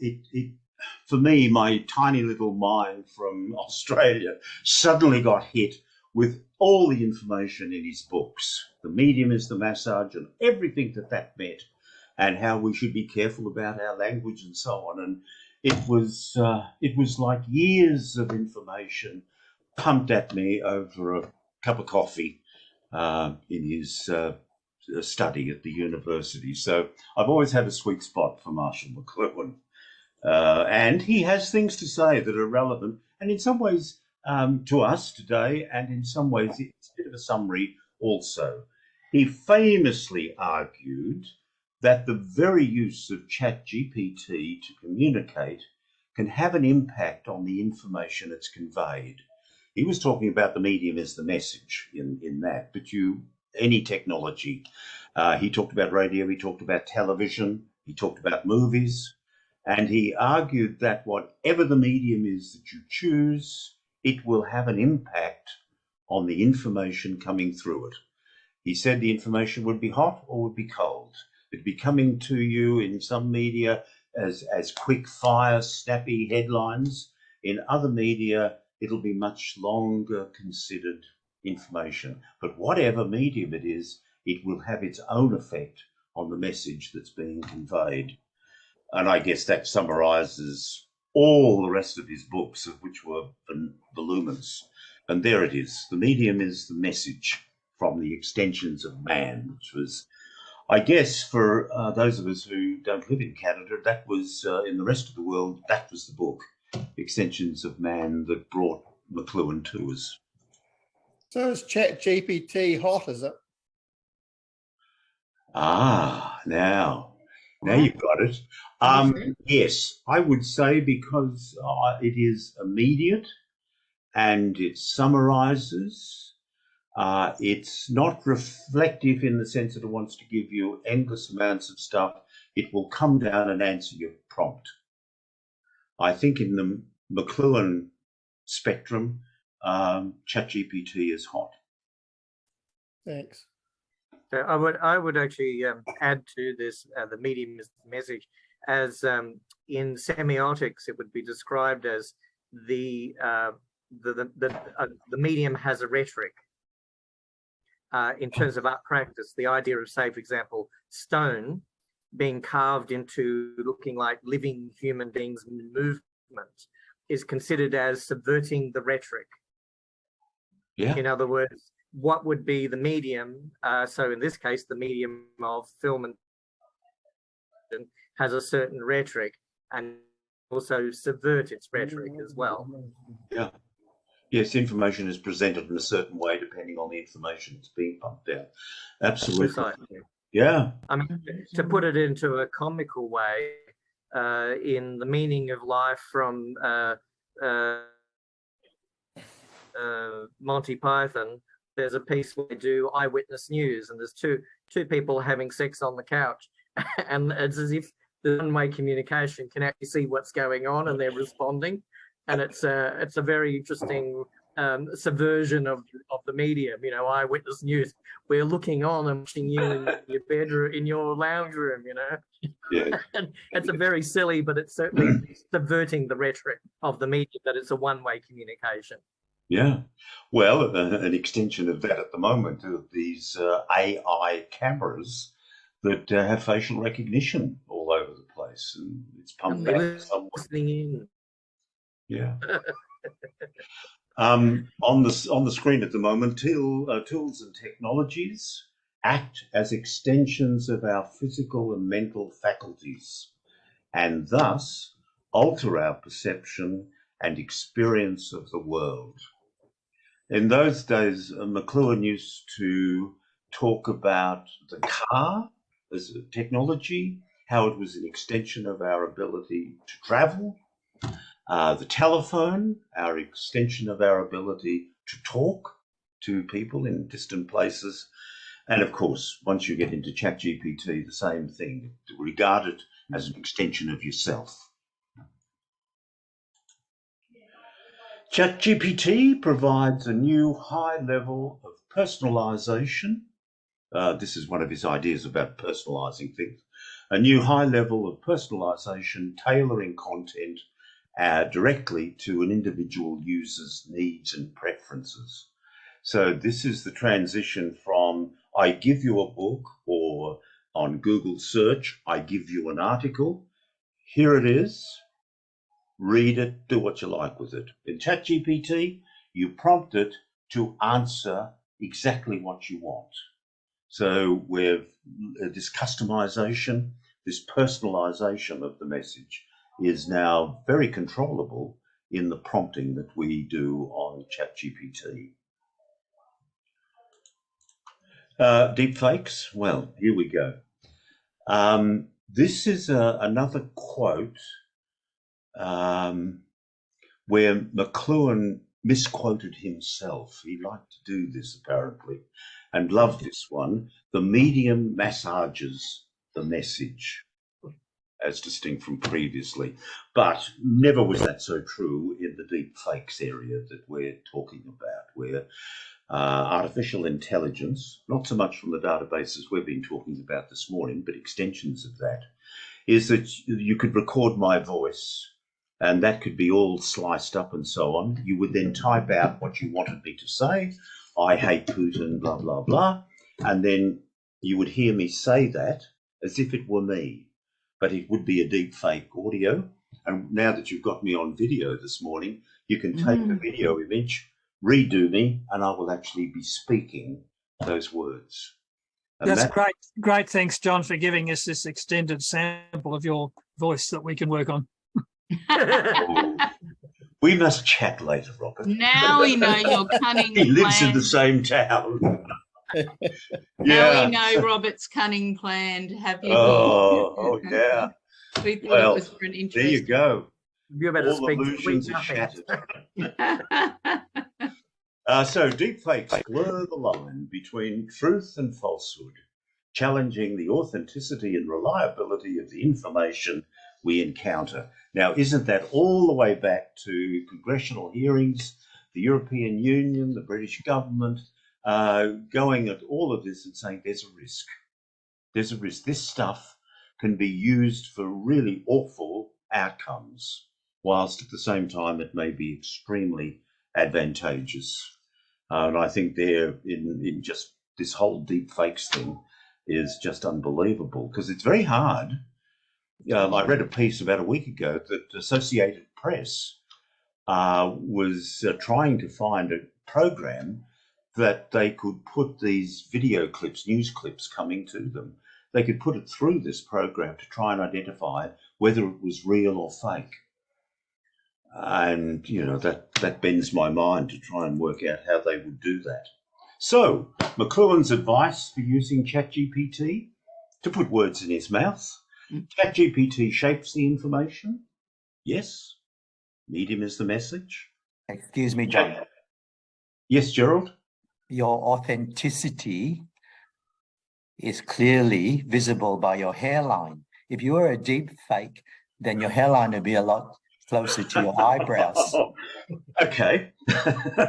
me, my tiny little mind from Australia suddenly got hit with all the information in his books. The medium is the massage, and everything that meant, and how we should be careful about our language and so on. And it was like years of information pumped at me over a cup of coffee in his study at the university. So I've always had a sweet spot for Marshall McLuhan. And he has things to say that are relevant, and in some ways to us today, and in some ways it's a bit of a summary also. He famously argued that the very use of ChatGPT to communicate can have an impact on the information it's conveyed. He was talking about the medium as the message in that, but any technology. He talked about radio, he talked about television, he talked about movies, and he argued that whatever the medium is that you choose, it will have an impact on the information coming through it. He said the information would be hot or would be cold. It'd be coming to you in some media as quick fire, snappy headlines. In other media, it'll be much longer considered information. But whatever medium it is, it will have its own effect on the message that's being conveyed. And I guess that summarizes all the rest of his books, of which were voluminous. And there it is. The medium is the message from the extensions of man, which was, I guess, for those of us who don't live in Canada, that was, in the rest of the world, that was the book, Extensions of Man, that brought McLuhan to us. So is ChatGPT hot, is it? Now you've got it. Yes, I would say, because it is immediate and it summarizes. It's not reflective in the sense that it wants to give you endless amounts of stuff. It will come down and answer your prompt. I think in the McLuhan spectrum, ChatGPT is hot. Thanks. So I would actually add to this the medium is the message, as in semiotics it would be described as the medium has a rhetoric. in terms of art practice, the idea of, say, for example, stone being carved into looking like living human beings in movement is considered as subverting the rhetoric. Yeah. In other words, what would be the medium? So in this case, the medium of film and has a certain rhetoric and also subvert its rhetoric as well. Yeah. Yes, information is presented in a certain way depending on the information that's being pumped out. Absolutely. Precisely. Yeah. I mean, to put it into a comical way, in the meaning of life from Monty Python, there's a piece where they do eyewitness news, and there's two people having sex on the couch, and it's as if the one-way communication can actually see what's going on and they're responding, and it's a very interesting subversion of the medium. You know, eyewitness news. We're looking on and watching you in your bedroom, in your lounge room. You know, Yeah. and it's a very silly, but it's certainly subverting the rhetoric of the media that it's a one-way communication. Yeah. Well, an extension of that at the moment of these AI cameras that have facial recognition all over the place, and it's pumped back somewhere. Listening in. Yeah. On the screen at the moment, tools and technologies act as extensions of our physical and mental faculties, and thus alter our perception and experience of the world. In those days, McLuhan used to talk about the car as a technology, how it was an extension of our ability to travel, the telephone, our extension of our ability to talk to people in distant places, and of course, once you get into ChatGPT, the same thing, regard it as an extension of yourself. ChatGPT provides a new high level of personalization. This is one of his ideas about personalizing things. A new high level of personalization, tailoring content directly to an individual user's needs and preferences. So this is the transition from I give you a book, or on Google search, I give you an article. Here it is. Read it, do what you like with it. In ChatGPT, you prompt it to answer exactly what you want. So with this customization, this personalization of the message is now very controllable in the prompting that we do on ChatGPT. Deepfakes, well, here we go. This is another quote where McLuhan misquoted himself. He liked to do this apparently, and loved this one. The medium massages the message, as distinct from previously, but never was that so true in the deep fakes area that we're talking about, where artificial intelligence, not so much from the databases we've been talking about this morning, but extensions of that, is that you could record my voice, and that could be all sliced up and so on. You would then type out what you wanted me to say. I hate Putin, blah, blah, blah. And then you would hear me say that as if it were me, but it would be a deep fake audio. And now that you've got me on video this morning, you can take the video image, redo me, and I will actually be speaking those words. And that's great. Great. Thanks, John, for giving us this extended sample of your voice that we can work on. We must chat later, Robert. Now we know your cunning He lives plan. in the same town. Now we know Robert's cunning plan to have you. Oh, yeah. We thought Well, it was for an interest. there you go. You better All speak illusions are shattered. So deepfakes blur the line between truth and falsehood, challenging the authenticity and reliability of the information we encounter. Now, isn't that all the way back to congressional hearings, the European Union, the British government, going at all of this and saying there's a risk. There's a risk. This stuff can be used for really awful outcomes, whilst at the same time it may be extremely advantageous. And I think there, in just this whole deep fakes thing is just unbelievable because it's very hard. I read a piece about a week ago that Associated Press was trying to find a program that they could put these video clips, news clips coming to them. They could put it through this program to try and identify whether it was real or fake. And, you know, that bends my mind to try and work out how they would do that. So, McLuhan's advice for using ChatGPT: to put words in his mouth. ChatGPT shapes the information. Yes. Medium is the message. Excuse me, John. Yes, Gerald? Your authenticity is clearly visible by your hairline. If you were a deep fake, then your hairline would be a lot closer to your eyebrows. Okay,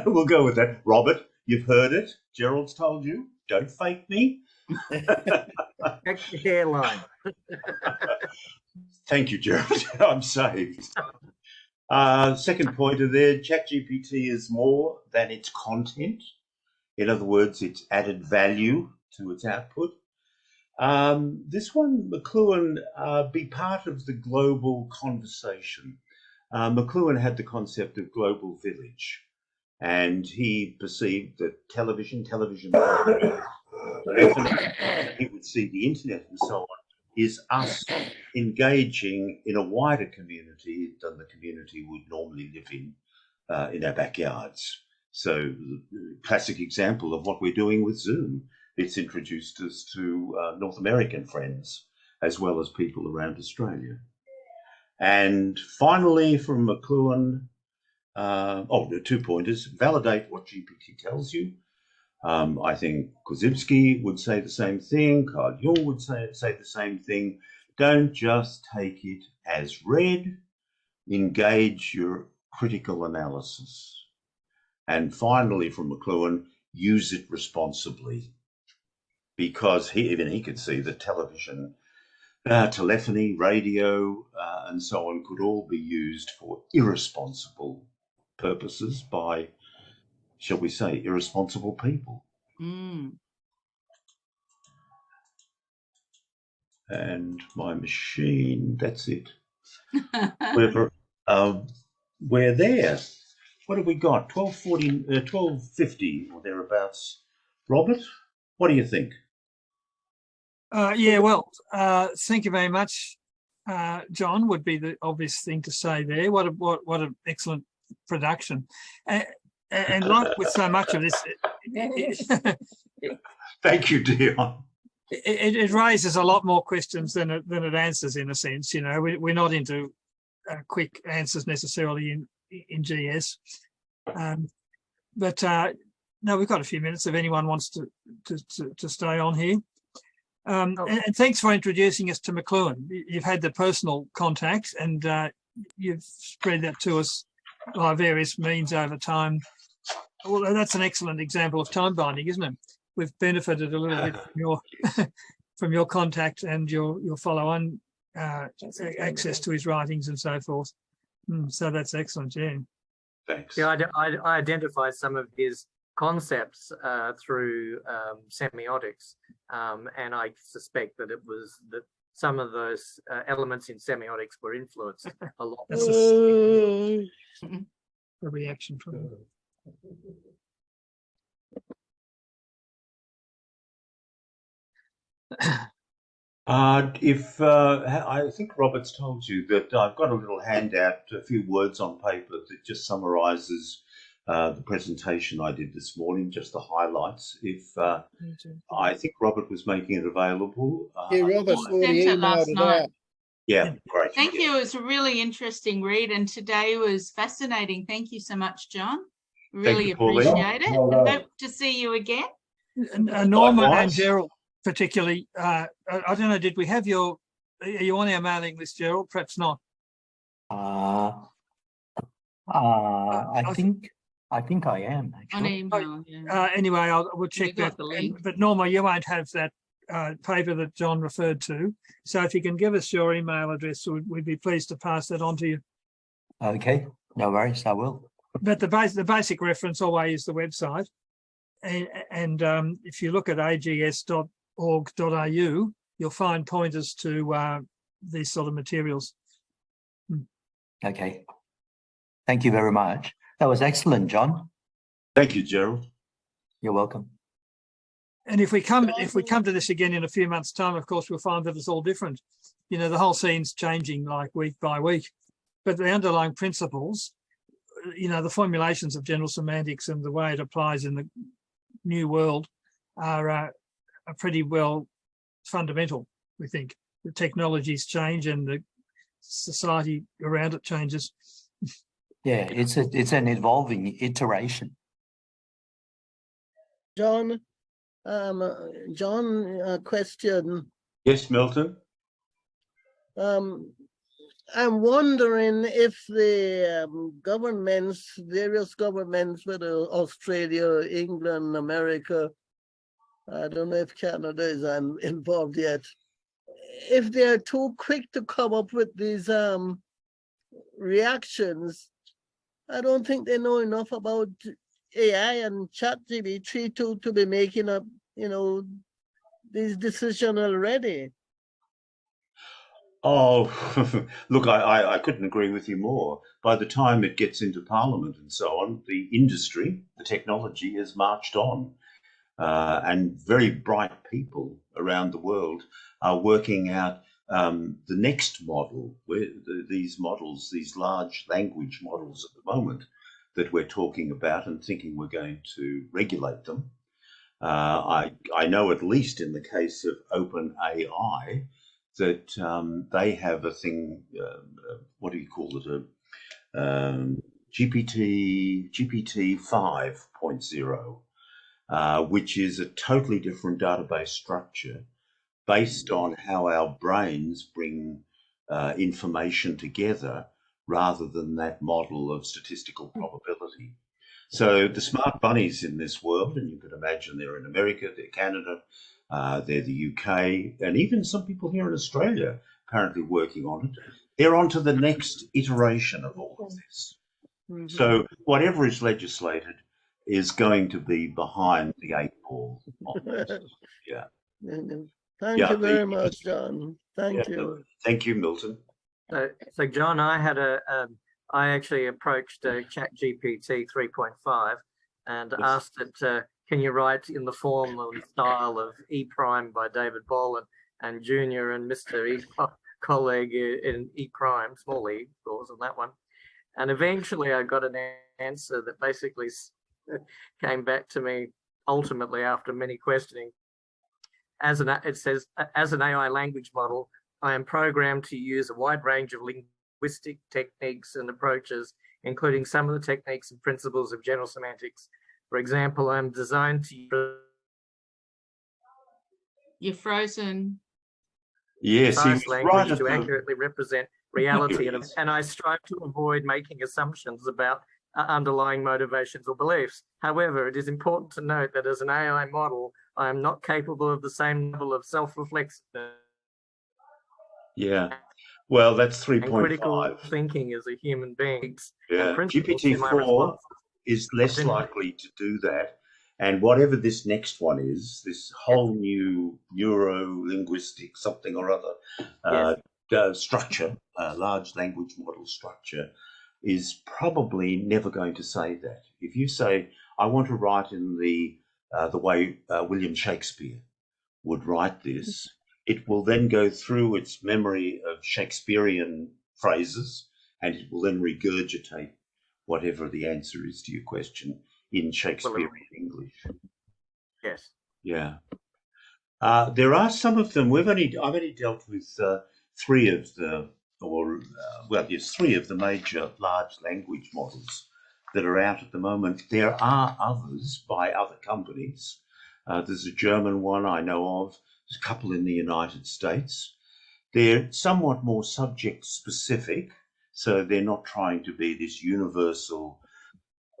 we'll go with that. Robert, you've heard it. Gerald's told you, don't fake me. Check the hairline. Thank you, Gerald. I'm saved. Second pointer there, ChatGPT is more than its content. In other words, it's added value to its output. This one, McLuhan, be part of the global conversation. McLuhan had the concept of global village, and he perceived that television, he would see the internet and so on, is us engaging in a wider community than the community would normally live in our backyards. So, classic example of what we're doing with Zoom. It's introduced us to North American friends as well as people around Australia. And finally, from McLuhan, 2 pointers: validate what GPT tells you. I think Korzybski would say the same thing. Carl Jung would say the same thing. Don't just take it as read. Engage your critical analysis. And finally, from McLuhan, use it responsibly, because even he could see that television, telephony, radio, and so on could all be used for irresponsible purposes by, shall we say, irresponsible people. And my machine, that's it. We're there. What have we got? 12:50 or thereabouts. Robert, what do you think? Yeah, well, thank you very much, John. Would be the obvious thing to say there. What an excellent production, and like with so much of this, thank you, Dion. It raises a lot more questions than it answers, in a sense. You know, we're not into quick answers necessarily in GS, but no, we've got a few minutes if anyone wants to stay on here. And thanks for introducing us to McLuhan. You've had the personal contact, and you've spread that to us by various means over time. Well, that's an excellent example of time binding, isn't it? We've benefited a little bit from your from your contact and your follow-on access to his writings and so forth. So that's excellent, yeah. Thanks. Yeah, I identified some of his concepts through semiotics, and I suspect that it was that some of those elements in semiotics were influenced a lot. That's a reaction from him. I think Robert's told you that I've got a little handout, a few words on paper that just summarises the presentation I did this morning, just the highlights. I think Robert was making it available. Yeah, Robert's already emailed it out. Yeah, great. Thank you. It was a really interesting read, and today was fascinating. Thank you so much, John. Really appreciate it. And hope to see you again. Norma and Gerald, particularly. I don't know. Did we have are you on our mailing list, Gerald? Perhaps not. I think I am actually. On email, yeah. Anyway, we'll check that. But Norma, you won't have that paper that John referred to. So if you can give us your email address, we'd be pleased to pass that on to you. Okay, no worries, I will. But the basic reference always is the website. if you look at ags.org.au, you'll find pointers to these sort of materials. Okay. Thank you very much. That was excellent, John. Thank you, Gerald. You're welcome. And if we come to this again in a few months' time, of course, we'll find that it's all different. You know, the whole scene's changing like week by week, but the underlying principles, you know, the formulations of general semantics and the way it applies in the new world are pretty well fundamental, we think. The technologies change and the society around it changes. Yeah, it's an evolving iteration. John, a question. Yes, Milton. I'm wondering if the governments, various governments, whether Australia, England, America, I don't know if Canada is involved yet, if they're too quick to come up with these reactions, I don't think they know enough about AI and ChatGPT to be making up, you know, these decisions already. Oh, look, I couldn't agree with you more. By the time it gets into Parliament and so on, the industry, the technology has marched on. And very bright people around the world are working out the next model, where these models, these large language models at the moment that we're talking about and thinking we're going to regulate them. I know at least in the case of OpenAI that they have a thing, what do you call it, GPT 5.0. Which is a totally different database structure based on how our brains bring information together rather than that model of statistical probability. So the smart bunnies in this world, and you could imagine they're in America, they're Canada, they're the UK, and even some people here in Australia apparently working on it. They're on to the next iteration of all of this. Mm-hmm. So whatever is legislated is going to be behind the 8 ball. Yeah. Thank you very much, John. Thank you. Thank you, Milton. So John, I actually approached ChatGPT 3.5 and asked it, can you write in the form and style of E Prime by David Boland and Junior and Mr. E colleague in E Prime, small e, of course, on that one. And eventually I got an answer that basically came back to me ultimately after many questioning. It says, as an AI language model, I am programmed to use a wide range of linguistic techniques and approaches, including some of the techniques and principles of general semantics. For example, I'm designed to... You're frozen. Yes, precise language to accurately represent reality, and I strive to avoid making assumptions about underlying motivations or beliefs. However, it is important to note that as an AI model, I am not capable of the same level of self-reflexiveness. Yeah, well, that's 3.5. And critical thinking as a human being. Yeah, GPT-4 is less likely to do that. And whatever this next one is, this whole new neuro-linguistic something or other structure, large language model structure, is probably never going to say that. If you say, I want to write in the way William Shakespeare would write this, it will then go through its memory of Shakespearean phrases, and it will then regurgitate whatever the answer is to your question in Shakespearean English. Yes. Yeah. There are some of them. I've only dealt with three of the major large language models that are out at the moment. There are others by other companies. There's a German one I know of. There's a couple in the United States. They're somewhat more subject specific, so they're not trying to be this universal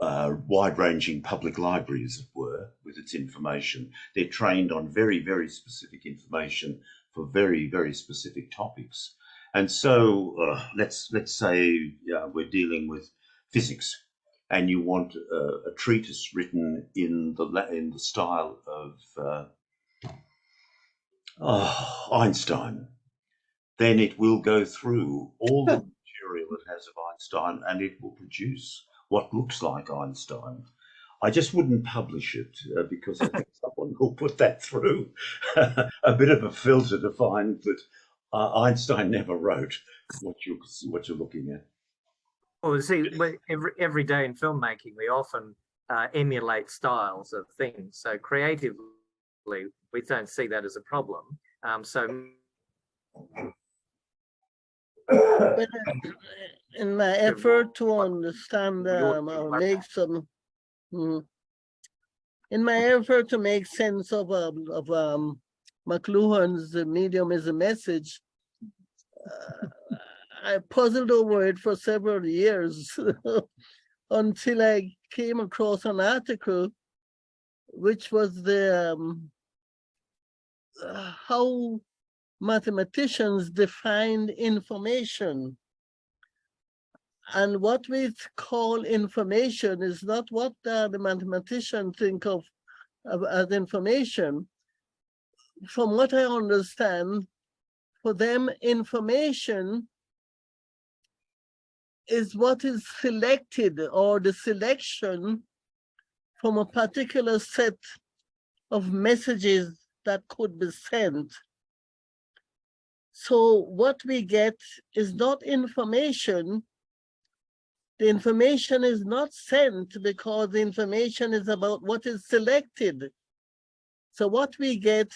wide-ranging public library, as it were, with its information. They're trained on very, very specific information for very, very specific topics. And so let's say we're dealing with physics, and you want a treatise written in the style of Einstein, then it will go through all the material it has of Einstein, and it will produce what looks like Einstein. I just wouldn't publish it because I think someone will put that through a bit of a filter to find that Einstein never wrote what you're looking at. Well, see, every day in filmmaking, we often emulate styles of things. So creatively, we don't see that as a problem. But in my effort to understand or make some, in my effort to make sense of McLuhan's Medium is a Message, I puzzled over it for several years until I came across an article which was the how mathematicians defined information. And what we call information is not what the mathematicians think of as information. From what I understand, for them, information is what is selected, or the selection from a particular set of messages that could be sent. So what we get is not information. The information is not sent because the information is about what is selected. So what we get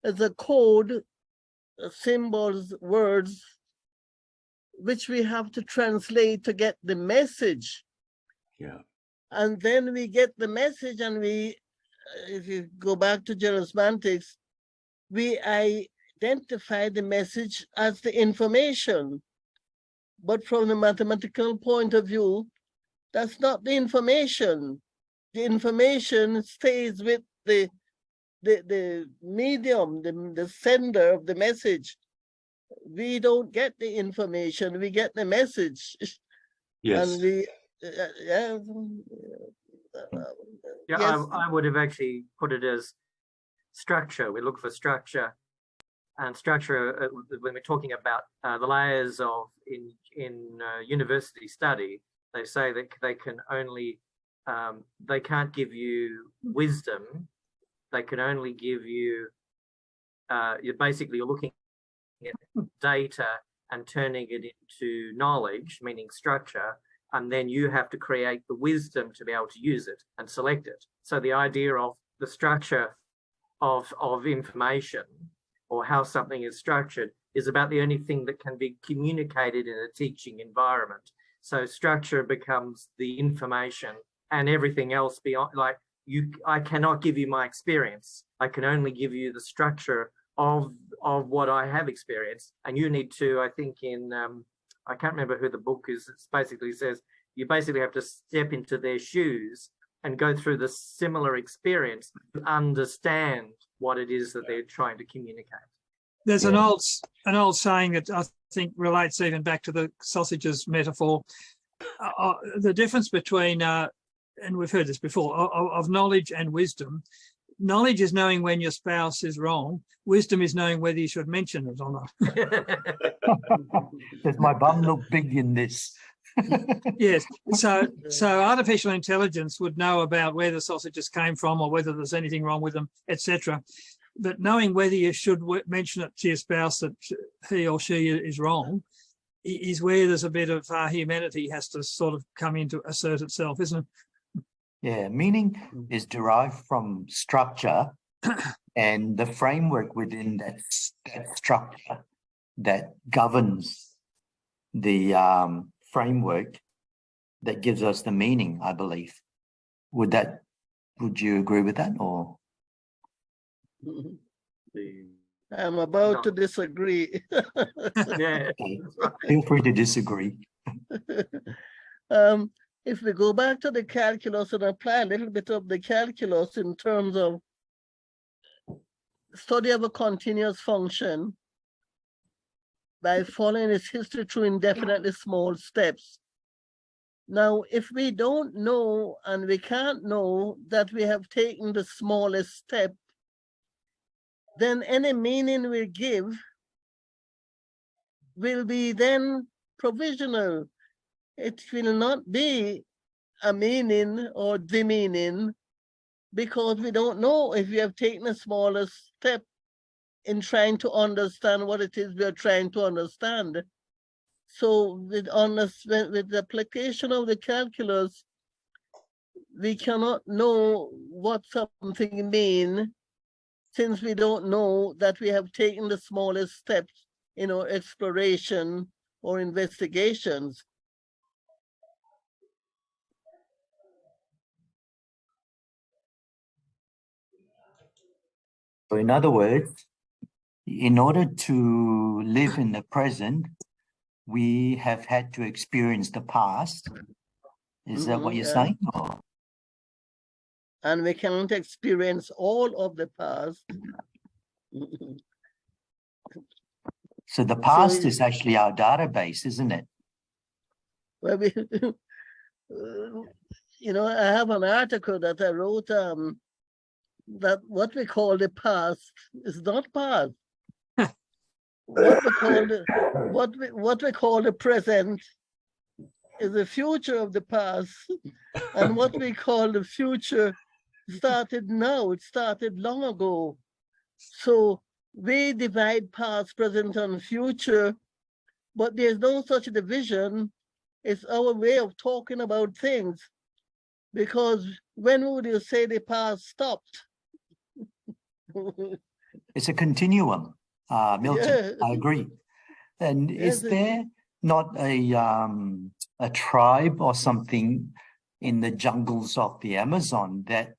is a code, symbols, words, which we have to translate to get the message. Yeah. And then we get the message, and we, if you go back to semantics, we identify the message as the information. But from the mathematical point of view, that's not the information. The information stays with the medium, the sender of the message. We don't get the information, we get the message. Yes. Yeah, And we, yes. I would have actually put it as structure. We look for structure, and structure when we're talking about the layers of in university study. They say that they can only they can't give you wisdom. They can only give you you're looking at data and turning it into knowledge, meaning structure, and then you have to create the wisdom to be able to use it and select it. So the idea of the structure of information, or how something is structured, is about the only thing that can be communicated in a teaching environment. So structure becomes the information, and everything else beyond, like I cannot give you my experience. I can only give you the structure of what I have experienced, and you need to, I think in I can't remember who the book is. It basically says you basically have to step into their shoes and go through the similar experience to understand what it is that they're trying to communicate. There's an old saying that I think relates even back to the sausages metaphor. The difference between, and we've heard this before, of knowledge and wisdom. Knowledge is knowing when your spouse is wrong. Wisdom is knowing whether you should mention it or not. Does my bum look big in this? Yes. So artificial intelligence would know about where the sausages came from or whether there's anything wrong with them, etc. But knowing whether you should mention it to your spouse that he or she is wrong is where there's a bit of humanity has to sort of come in to assert itself, isn't it? Yeah, meaning is derived from structure and the framework within that structure that governs the framework that gives us the meaning, I believe. Would you agree with that, or? I'm about to disagree. Yeah. Feel free to disagree. If we go back to the calculus and apply a little bit of the calculus in terms of study of a continuous function by following its history through indefinitely small steps, Now, if we don't know and we can't know that we have taken the smallest step, then any meaning we give will be then provisional. It will not be a meaning or the meaning, because we don't know if we have taken the smallest step in trying to understand what it is we are trying to understand. So with the application of the calculus, we cannot know what something means, since we don't know that we have taken the smallest steps in our exploration or investigations. So in other words, in order to live in the present, we have had to experience the past. Is that what you're saying? Or? And we cannot experience all of the past. So the past is actually our database, isn't it? Well, we, you know, I have an article that I wrote that what we call the past is not past. What we call the present is the future of the past, and what we call the future started now. It started long ago. So we divide past, present, and future, but there's no such division. It's our way of talking about things, because when would you say the past stopped? It's a continuum, Milton. Yeah. I agree. And Yes, is there not a tribe or something in the jungles of the Amazon that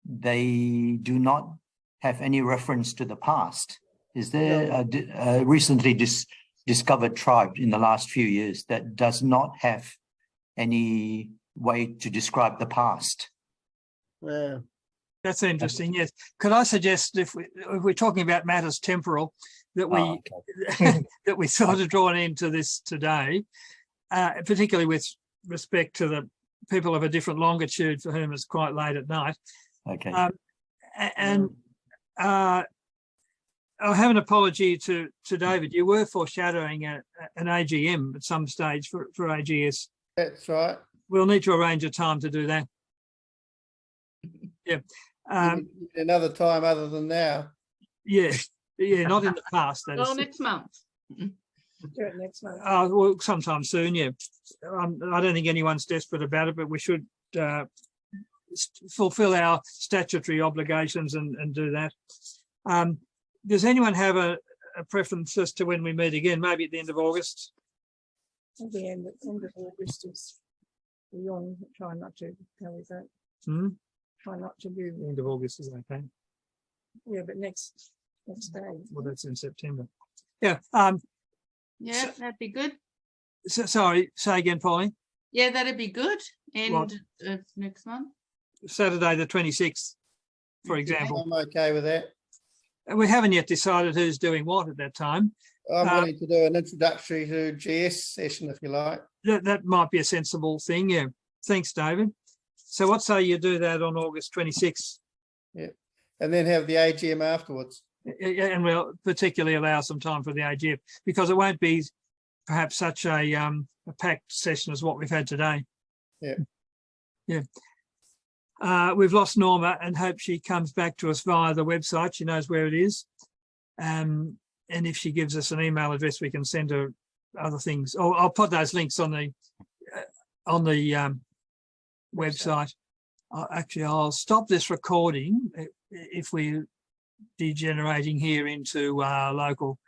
they do not have any reference to the past? Is there a recently discovered tribe in the last few years that does not have any way to describe the past? Yeah. That's interesting. Yes. Could I suggest, if we're talking about matters temporal, that we that we sort of drawn into this today, particularly with respect to the people of a different longitude for whom it's quite late at night. Okay. I'll have an apology to David. You were foreshadowing an AGM at some stage for AGS. That's right. We'll need to arrange a time to do that. Yeah. Another time other than now. Yeah, not in the past. That Well, is. next month. Do it next month. Well, sometime soon, yeah. I don't think anyone's desperate about it, but we should fulfill our statutory obligations and do that. Does anyone have a preference as to when we meet again? Maybe at the end of August? At the end of August is long. Try not to go with that. Try not to do. The end of August is okay. Yeah, but next day. Well, that's in September. Yeah. Yeah, that'd be good. Sorry, say again, Pauline. Yeah, that'd be good. End of next month. Saturday the 26th, for example. I'm okay with that. We haven't yet decided who's doing what at that time. I'm willing to do an introductory to GS session if you like. That might be a sensible thing, yeah. Thanks, David. So what say you do that on August 26th? Yeah, and then have the AGM afterwards. And we'll particularly allow some time for the AGM, because it won't be perhaps such a packed session as what we've had today. Yeah. Yeah. We've lost Norma and hope she comes back to us via the website. She knows where it is. And if she gives us an email address, we can send her other things. Oh, I'll put those links on the website. Actually, I'll stop this recording if we're degenerating here into local